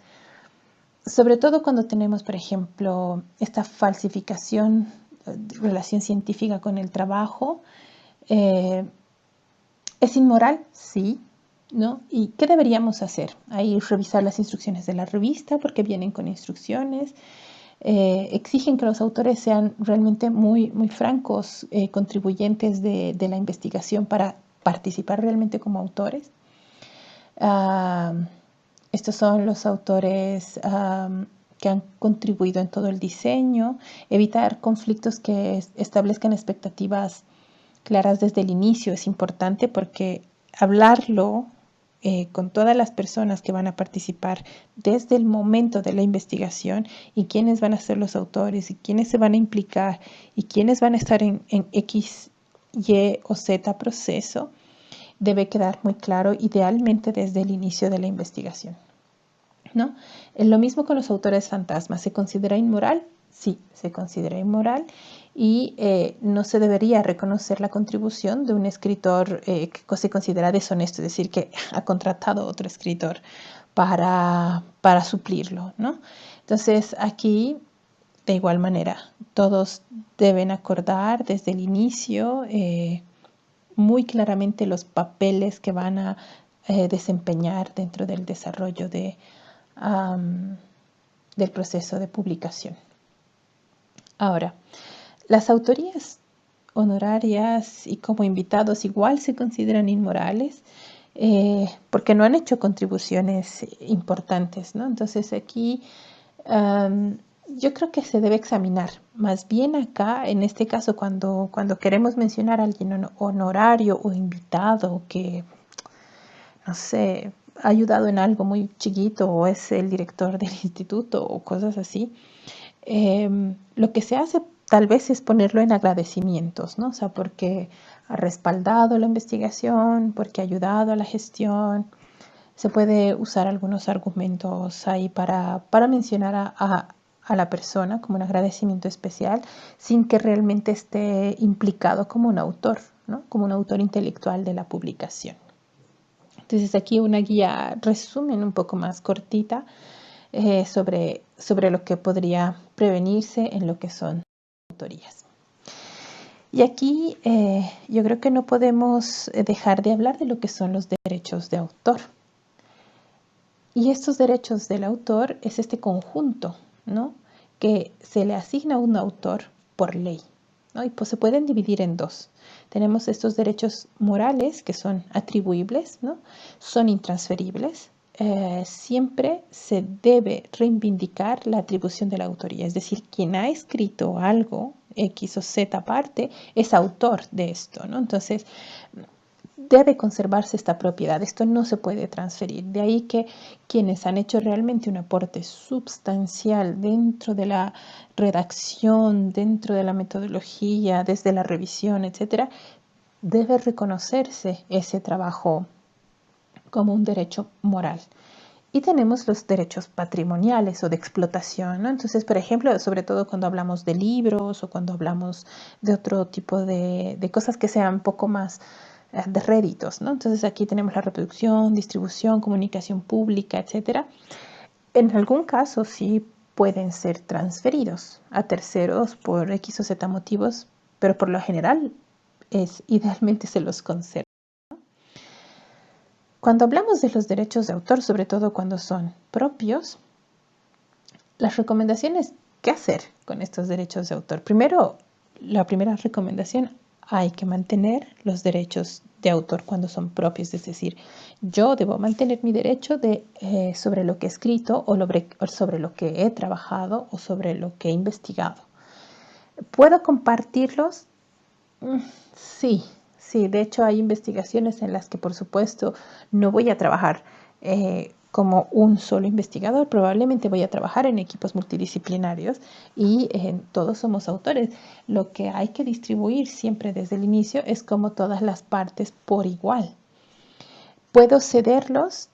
sobre todo cuando tenemos, por ejemplo, esta falsificación de relación científica con el trabajo, ¿es inmoral? Sí, ¿no? ¿Y qué deberíamos hacer? Ahí revisar las instrucciones de la revista porque vienen con instrucciones. Exigen que los autores sean realmente muy, muy francos, contribuyentes de la investigación para participar realmente como autores. Estos son los autores que han contribuido en todo el diseño, evitar conflictos que establezcan expectativas claras desde el inicio es importante porque hablarlo con todas las personas que van a participar desde el momento de la investigación y quiénes van a ser los autores y quiénes se van a implicar y quiénes van a estar en X, Y o Z proceso, debe quedar muy claro, idealmente desde el inicio de la investigación, ¿no? Lo mismo con los autores fantasmas. ¿Se considera inmoral? Sí, se considera inmoral y no se debería reconocer la contribución de un escritor que se considera deshonesto, es decir, que ha contratado a otro escritor para suplirlo, ¿no? Entonces, aquí, de igual manera, todos deben acordar desde el inicio muy claramente los papeles que van a desempeñar dentro del desarrollo del proceso de publicación. Ahora, las autorías honorarias y como invitados igual se consideran inmorales porque no han hecho contribuciones importantes, ¿no? Entonces aquí yo creo que se debe examinar. Más bien acá, en este caso, cuando queremos mencionar a alguien honorario o invitado que, no sé, ha ayudado en algo muy chiquito o es el director del instituto o cosas así, lo que se hace tal vez es ponerlo en agradecimientos, ¿no? O sea, porque ha respaldado la investigación, porque ha ayudado a la gestión. Se puede usar algunos argumentos ahí para mencionar a la persona como un agradecimiento especial sin que realmente esté implicado como un autor, ¿no? Como un autor intelectual de la publicación. Entonces aquí una guía resumen un poco más cortita sobre lo que podría prevenirse en lo que son autorías. Y aquí yo creo que no podemos dejar de hablar de lo que son los derechos de autor. Y estos derechos del autor es este conjunto, ¿no?, que se le asigna a un autor por ley, ¿no? Y pues se pueden dividir en dos. Tenemos estos derechos morales que son atribuibles, ¿no?, son intransferibles. Siempre se debe reivindicar la atribución de la autoría, es decir, quien ha escrito algo, X o Z parte, es autor de esto, ¿no? Entonces, debe conservarse esta propiedad, esto no se puede transferir. De ahí que quienes han hecho realmente un aporte sustancial dentro de la redacción, dentro de la metodología, desde la revisión, etcétera, debe reconocerse ese trabajo como un derecho moral. Y tenemos los derechos patrimoniales o de explotación, ¿no? Entonces, por ejemplo, sobre todo cuando hablamos de libros o cuando hablamos de otro tipo de cosas que sean un poco más de réditos, ¿no? Entonces aquí tenemos la reproducción, distribución, comunicación pública, etcétera. En algún caso sí pueden ser transferidos a terceros por X o Z motivos, pero por lo general idealmente se los conserva. Cuando hablamos de los derechos de autor, sobre todo cuando son propios, las recomendaciones, ¿qué hacer con estos derechos de autor? Primero, la primera recomendación, hay que mantener los derechos de autor cuando son propios, es decir, yo debo mantener mi derecho sobre lo que he escrito o sobre lo que he trabajado o sobre lo que he investigado. ¿Puedo compartirlos? Sí, sí, de hecho hay investigaciones en las que por supuesto no voy a trabajar como un solo investigador, probablemente voy a trabajar en equipos multidisciplinarios y todos somos autores. Lo que hay que distribuir siempre desde el inicio es como todas las partes por igual. ¿Puedo cederlos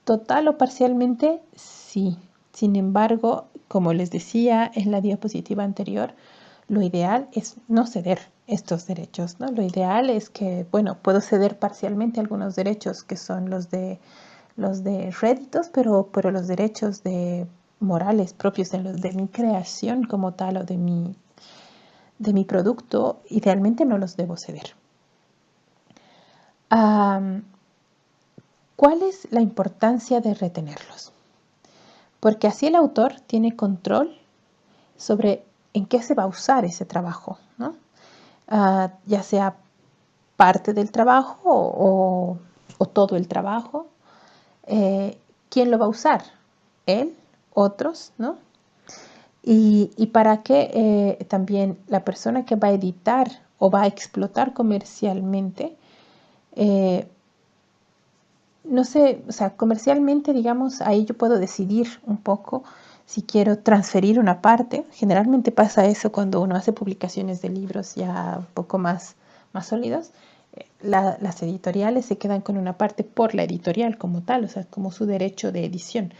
total o parcialmente? Sí. Sin embargo, como les decía en la diapositiva anterior, lo ideal es no ceder estos derechos, ¿no? Lo ideal es que, bueno, puedo ceder parcialmente algunos derechos que son los de réditos, pero los derechos morales propios de mi creación como tal o de mi producto, idealmente no los debo ceder. ¿Cuál es la importancia de retenerlos? Porque así el autor tiene control sobre en qué se va a usar ese trabajo, ¿no? Ya sea parte del trabajo o todo el trabajo. ¿Quién lo va a usar? Él, otros, ¿no? Y para que también la persona que va a editar o va a explotar comercialmente, no sé, o sea, comercialmente, digamos, ahí yo puedo decidir un poco si quiero transferir una parte. Generalmente pasa eso cuando uno hace publicaciones de libros ya un poco más sólidos. Las editoriales se quedan con una parte por la editorial como tal, o sea, como su derecho de edición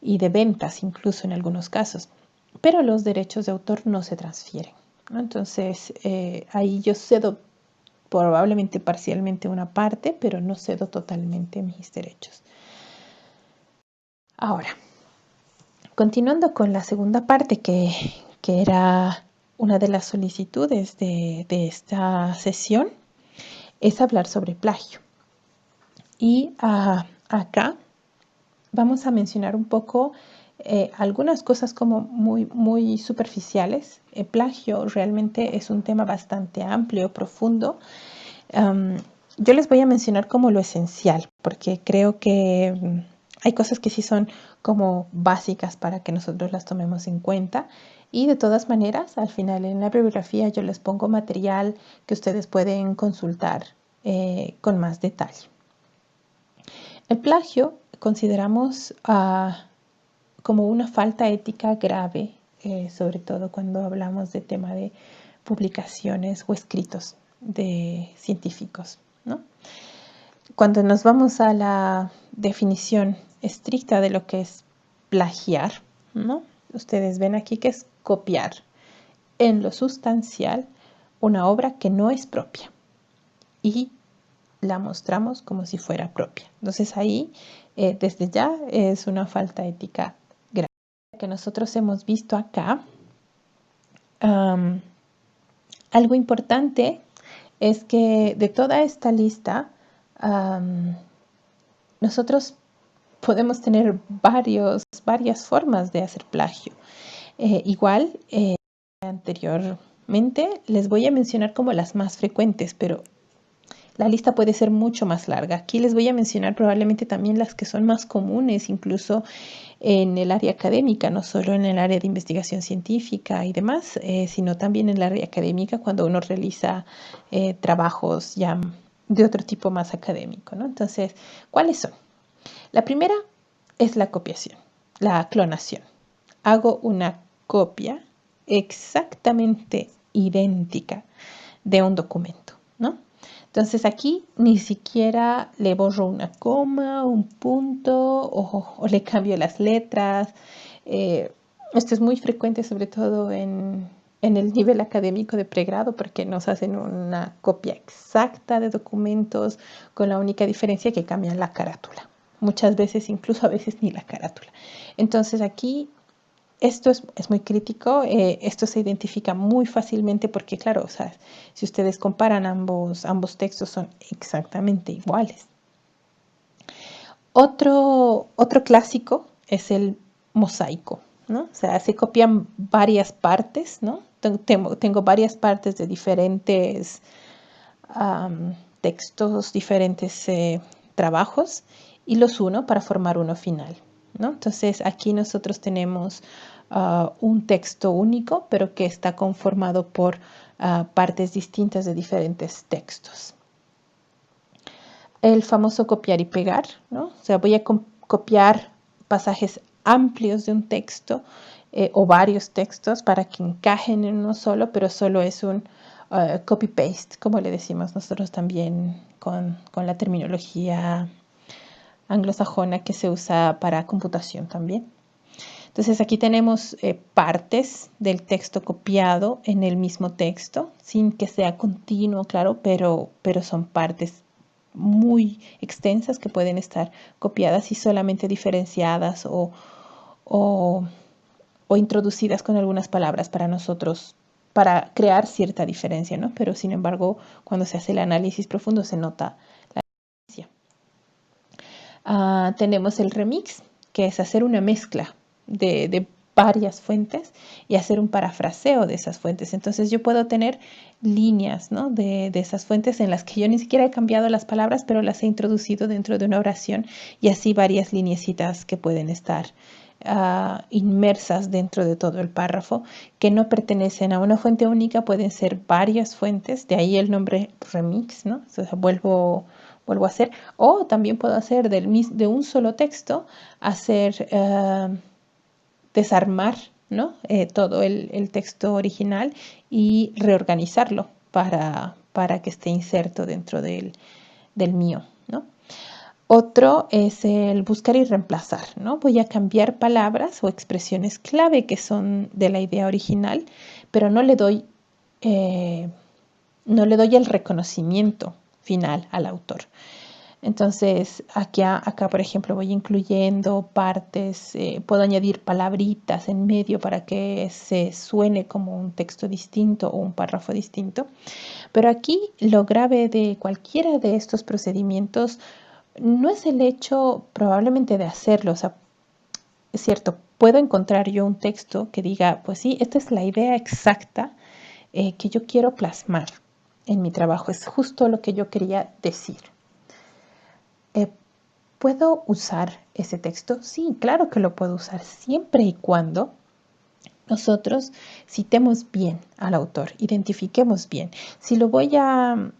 y de ventas incluso en algunos casos. Pero los derechos de autor no se transfieren, ¿no? Entonces, ahí yo cedo probablemente parcialmente una parte, pero no cedo totalmente mis derechos. Ahora, continuando con la segunda parte que era una de las solicitudes de esta sesión, es hablar sobre plagio. Y acá vamos a mencionar un poco algunas cosas como muy superficiales. El plagio realmente es un tema bastante amplio, profundo. Yo les voy a mencionar como lo esencial, porque creo que hay cosas que sí son como básicas para que nosotros las tomemos en cuenta. Y de todas maneras, al final en la bibliografía yo les pongo material que ustedes pueden consultar con más detalle. El plagio consideramos como una falta ética grave, sobre todo cuando hablamos de tema de publicaciones o escritos de científicos, ¿no? Cuando nos vamos a la definición estricta de lo que es plagiar, ¿no? Ustedes ven aquí que es copiar en lo sustancial una obra que no es propia y la mostramos como si fuera propia. Entonces ahí, desde ya, es una falta ética que nosotros hemos visto acá, algo importante es que de toda esta lista, nosotros podemos tener varias formas de hacer plagio. Igual, anteriormente les voy a mencionar como las más frecuentes, pero la lista puede ser mucho más larga. Aquí les voy a mencionar probablemente también las que son más comunes, incluso en el área académica, no solo en el área de investigación científica y demás, sino también en el área académica cuando uno realiza trabajos ya de otro tipo más académico, ¿no? Entonces, ¿cuáles son? La primera es la copiación, la clonación. Hago una copia exactamente idéntica de un documento, ¿no? Entonces aquí ni siquiera le borro una coma, un punto o le cambio las letras. Esto es muy frecuente, sobre todo en el nivel académico de pregrado, porque nos hacen una copia exacta de documentos con la única diferencia que cambian la carátula. Muchas veces, incluso a veces ni la carátula. Entonces aquí esto es muy crítico, esto se identifica muy fácilmente porque, claro, o sea, si ustedes comparan ambos textos son exactamente iguales. Otro clásico es el mosaico, ¿no? O sea, se copian varias partes, ¿no? Tengo varias partes de diferentes textos, diferentes trabajos y los uno para formar uno final, ¿no? Entonces aquí nosotros tenemos un texto único, pero que está conformado por partes distintas de diferentes textos. El famoso copiar y pegar, ¿no? O sea, voy a copiar pasajes amplios de un texto o varios textos para que encajen en uno solo, pero solo es un copy-paste, como le decimos nosotros también con la terminología anglosajona que se usa para computación también. Entonces aquí tenemos partes del texto copiado en el mismo texto, sin que sea continuo, claro, pero son partes muy extensas que pueden estar copiadas y solamente diferenciadas o introducidas con algunas palabras para nosotros, para crear cierta diferencia, ¿no? Pero sin embargo, cuando se hace el análisis profundo se nota la diferencia. Tenemos el remix, que es hacer una mezcla de varias fuentes y hacer un parafraseo de esas fuentes. Entonces yo puedo tener líneas, ¿no? de esas fuentes en las que yo ni siquiera he cambiado las palabras, pero las he introducido dentro de una oración y así varias lineecitas que pueden estar inmersas dentro de todo el párrafo, que no pertenecen a una fuente única, pueden ser varias fuentes, de ahí el nombre remix, ¿no? O sea, vuelvo a hacer, o también puedo hacer de un solo texto, hacer desarmar, ¿no? Todo el texto original y reorganizarlo para que esté inserto dentro del mío, ¿no? Otro es el buscar y reemplazar, ¿no? Voy a cambiar palabras o expresiones clave que son de la idea original, pero no le doy el reconocimiento final al autor. Entonces, acá, por ejemplo, voy incluyendo partes, puedo añadir palabritas en medio para que se suene como un texto distinto o un párrafo distinto. Pero aquí lo grave de cualquiera de estos procedimientos no es el hecho probablemente de hacerlo. O sea, es cierto, puedo encontrar yo un texto que diga, pues sí, esta es la idea exacta que yo quiero plasmar en mi trabajo. Es justo lo que yo quería decir. ¿Puedo usar ese texto? Sí, claro que lo puedo usar, siempre y cuando nosotros citemos bien al autor, identifiquemos bien. Si lo voy a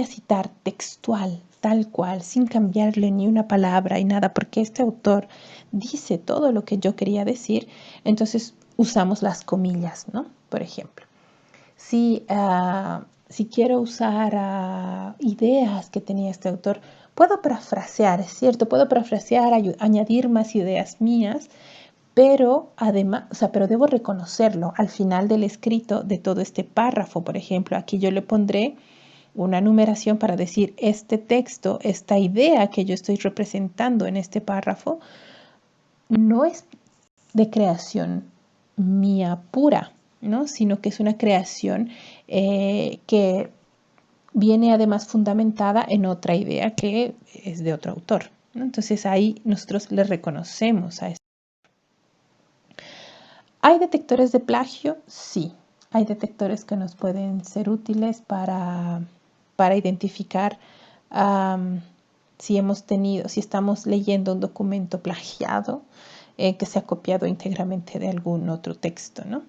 citar textual, tal cual, sin cambiarle ni una palabra y nada, porque este autor dice todo lo que yo quería decir, entonces usamos las comillas, ¿no? Por ejemplo. Si quiero usar ideas que tenía este autor, puedo parafrasear, es cierto, puedo parafrasear, añadir más ideas mías, pero además, o sea, pero debo reconocerlo al final del escrito de todo este párrafo. Por ejemplo, aquí yo le pondré una numeración para decir este texto, esta idea que yo estoy representando en este párrafo, no es de creación mía pura, ¿no? Sino que es una creación que viene además fundamentada en otra idea que es de otro autor, ¿no? Entonces ahí nosotros le reconocemos a esto. ¿Hay detectores de plagio? Sí. Hay detectores que nos pueden ser útiles para identificar si estamos leyendo un documento plagiado que se ha copiado íntegramente de algún otro texto, ¿no?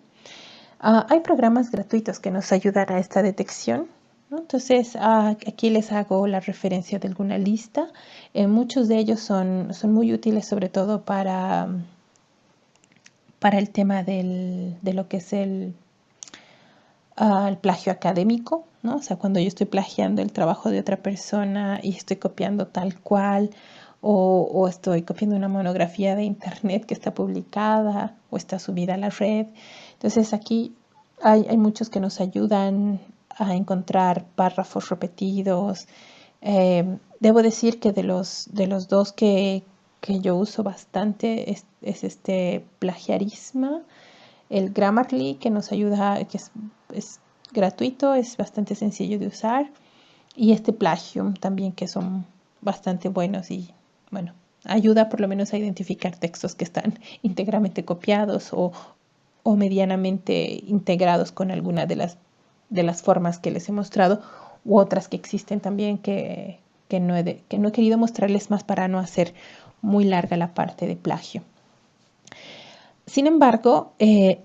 Hay programas gratuitos que nos ayudan a esta detección, ¿no? Entonces, aquí les hago la referencia de alguna lista. Muchos de ellos son muy útiles, sobre todo para el tema de lo que es el plagio académico, ¿no? O sea, cuando yo estoy plagiando el trabajo de otra persona y estoy copiando tal cual, o estoy copiando una monografía de internet que está publicada o está subida a la red. Entonces aquí hay muchos que nos ayudan a encontrar párrafos repetidos. Debo decir que de los dos que yo uso bastante es este Plagiarismo, el Grammarly, que nos ayuda, que es gratuito, es bastante sencillo de usar, y este Plagium también, que son bastante buenos y, bueno, ayuda por lo menos a identificar textos que están íntegramente copiados o medianamente integrados con alguna de las formas que les he mostrado, u otras que existen también que no he querido mostrarles más para no hacer muy larga la parte de plagio. Sin embargo,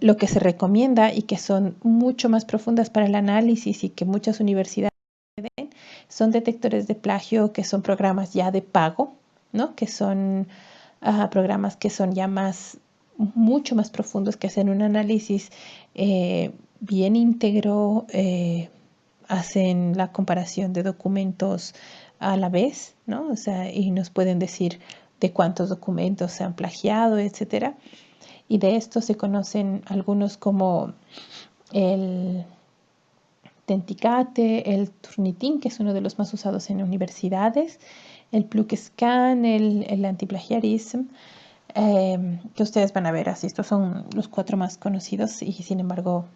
lo que se recomienda y que son mucho más profundas para el análisis y que muchas universidades den son detectores de plagio, que son programas ya de pago, ¿no? Que son programas que son ya mucho más profundos, que hacen un análisis bien íntegro, hacen la comparación de documentos a la vez, ¿no? O sea, y nos pueden decir de cuántos documentos se han plagiado, etcétera. Y de estos se conocen algunos como el Tenticate, el Turnitin, que es uno de los más usados en universidades, el PlukeScan, el Antiplagiarism, que ustedes van a ver así. Estos son los 4 más conocidos y sin embargo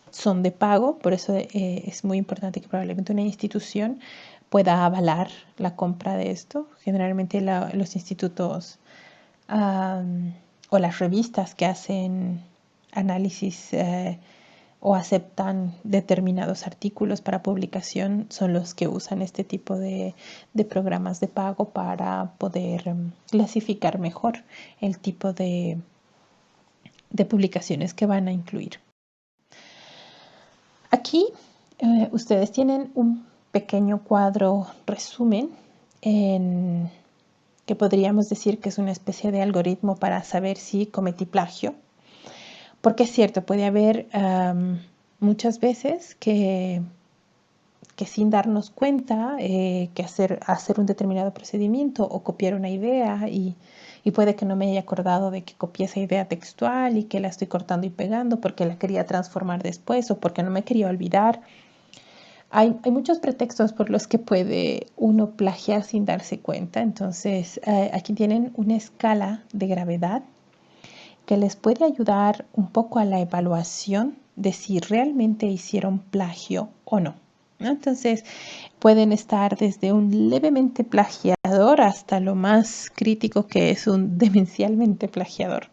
son de pago, por eso es muy importante que probablemente una institución pueda avalar la compra de esto. Generalmente los institutos o las revistas que hacen análisis o aceptan determinados artículos para publicación son los que usan este tipo de programas de pago para poder clasificar mejor el tipo de publicaciones que van a incluir. Aquí ustedes tienen un pequeño cuadro resumen que podríamos decir que es una especie de algoritmo para saber si cometí plagio. Porque es cierto, puede haber muchas veces que sin darnos cuenta que hacer un determinado procedimiento o copiar una idea y puede que no me haya acordado de que copié esa idea textual y que la estoy cortando y pegando porque la quería transformar después o porque no me quería olvidar. Hay muchos pretextos por los que puede uno plagiar sin darse cuenta. Entonces, aquí tienen una escala de gravedad que les puede ayudar un poco a la evaluación de si realmente hicieron plagio o no, ¿no? Entonces, pueden estar desde un levemente plagiador hasta lo más crítico, que es un demencialmente plagiador.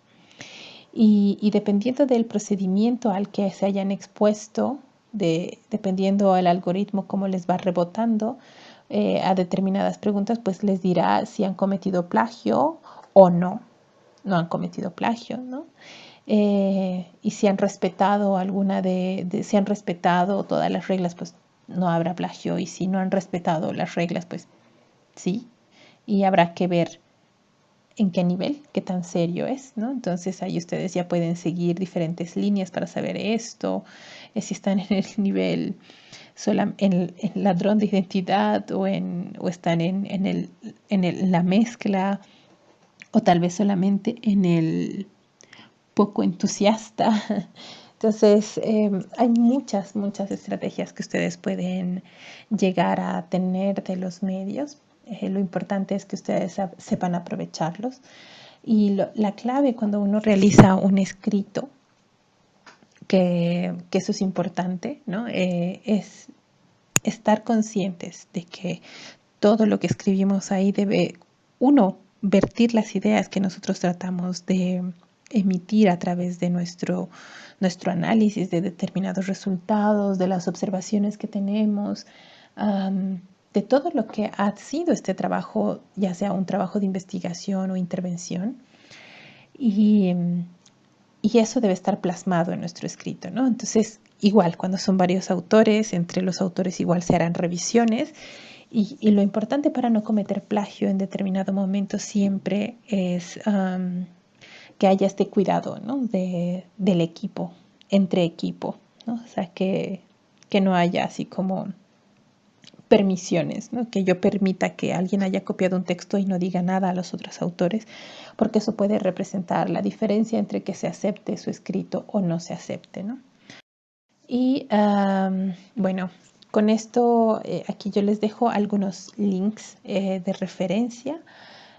Y dependiendo del procedimiento al que se hayan expuesto, dependiendo del algoritmo cómo les va rebotando a determinadas preguntas, pues les dirá si han cometido plagio o no han cometido plagio, ¿no? Y si han respetado si han respetado todas las reglas, pues no habrá plagio, y si no han respetado las reglas, pues sí, y habrá que ver en qué nivel, qué tan serio es, ¿no? Entonces ahí ustedes ya pueden seguir diferentes líneas para saber esto, si están en el nivel en ladrón de identidad o están en la mezcla, o tal vez solamente en el poco entusiasta. Entonces, hay muchas estrategias que ustedes pueden llegar a tener de los medios. Lo importante es que ustedes sepan aprovecharlos. Y la clave cuando uno realiza un escrito, que eso es importante, ¿no? Es estar conscientes de que todo lo que escribimos ahí debe, uno, vertir las ideas que nosotros tratamos de emitir a través de nuestro análisis de determinados resultados, de las observaciones que tenemos, de todo lo que ha sido este trabajo, ya sea un trabajo de investigación o intervención. Y eso debe estar plasmado en nuestro escrito, ¿no? Entonces, igual, cuando son varios autores, entre los autores igual se harán revisiones. Y lo importante para no cometer plagio en determinado momento siempre es que haya este cuidado, ¿no? Del equipo, entre equipo, ¿no? O sea, que no haya así como permisiones, ¿no? Que yo permita que alguien haya copiado un texto y no diga nada a los otros autores, porque eso puede representar la diferencia entre que se acepte su escrito o no se acepte, ¿no? Y bueno, con esto aquí yo les dejo algunos links de referencia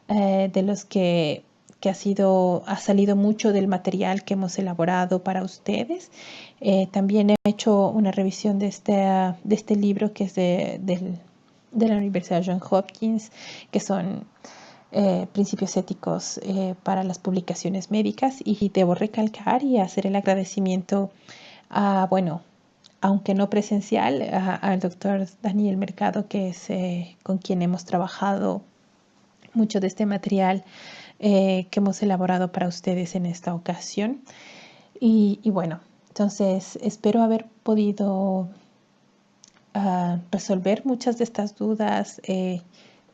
de los que ha salido mucho del material que hemos elaborado para ustedes. También he hecho una revisión de este libro que es de la Universidad Johns Hopkins, que son principios éticos para las publicaciones médicas, y debo recalcar y hacer el agradecimiento a, bueno, aunque no presencial, al doctor Daniel Mercado, que es con quien hemos trabajado mucho de este material que hemos elaborado para ustedes en esta ocasión. Y bueno, entonces espero haber podido resolver muchas de estas dudas,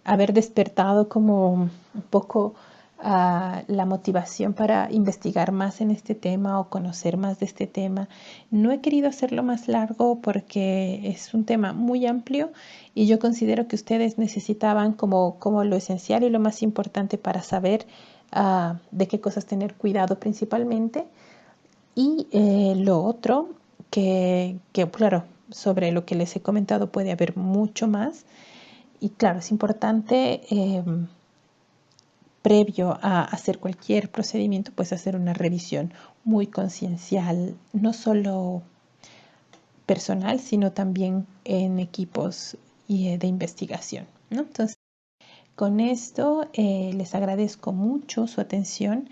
haber despertado como un poco la motivación para investigar más en este tema o conocer más de este tema. No he querido hacerlo más largo porque es un tema muy amplio y yo considero que ustedes necesitaban como lo esencial y lo más importante para saber de qué cosas tener cuidado principalmente. Y lo otro, que claro, sobre lo que les he comentado puede haber mucho más. Y claro, es importante previo a hacer cualquier procedimiento, pues hacer una revisión muy conciencial, no solo personal, sino también en equipos de investigación, ¿no? Entonces, con esto les agradezco mucho su atención.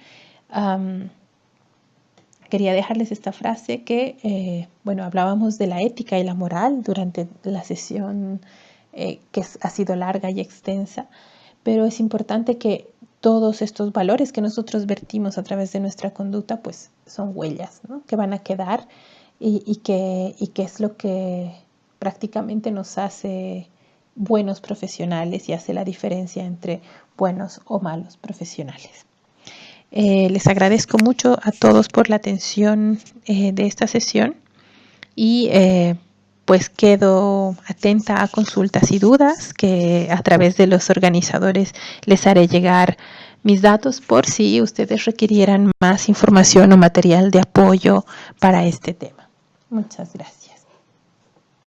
Quería dejarles esta frase que, bueno, hablábamos de la ética y la moral durante la sesión que ha sido larga y extensa, pero es importante que todos estos valores que nosotros vertimos a través de nuestra conducta, pues son huellas, ¿no? Que van a quedar y que es lo que prácticamente nos hace buenos profesionales y hace la diferencia entre buenos o malos profesionales. Les agradezco mucho a todos por la atención de esta sesión y pues quedo atenta a consultas y dudas que a través de los organizadores les haré llegar mis datos por si ustedes requirieran más información o material de apoyo para este tema. Muchas gracias.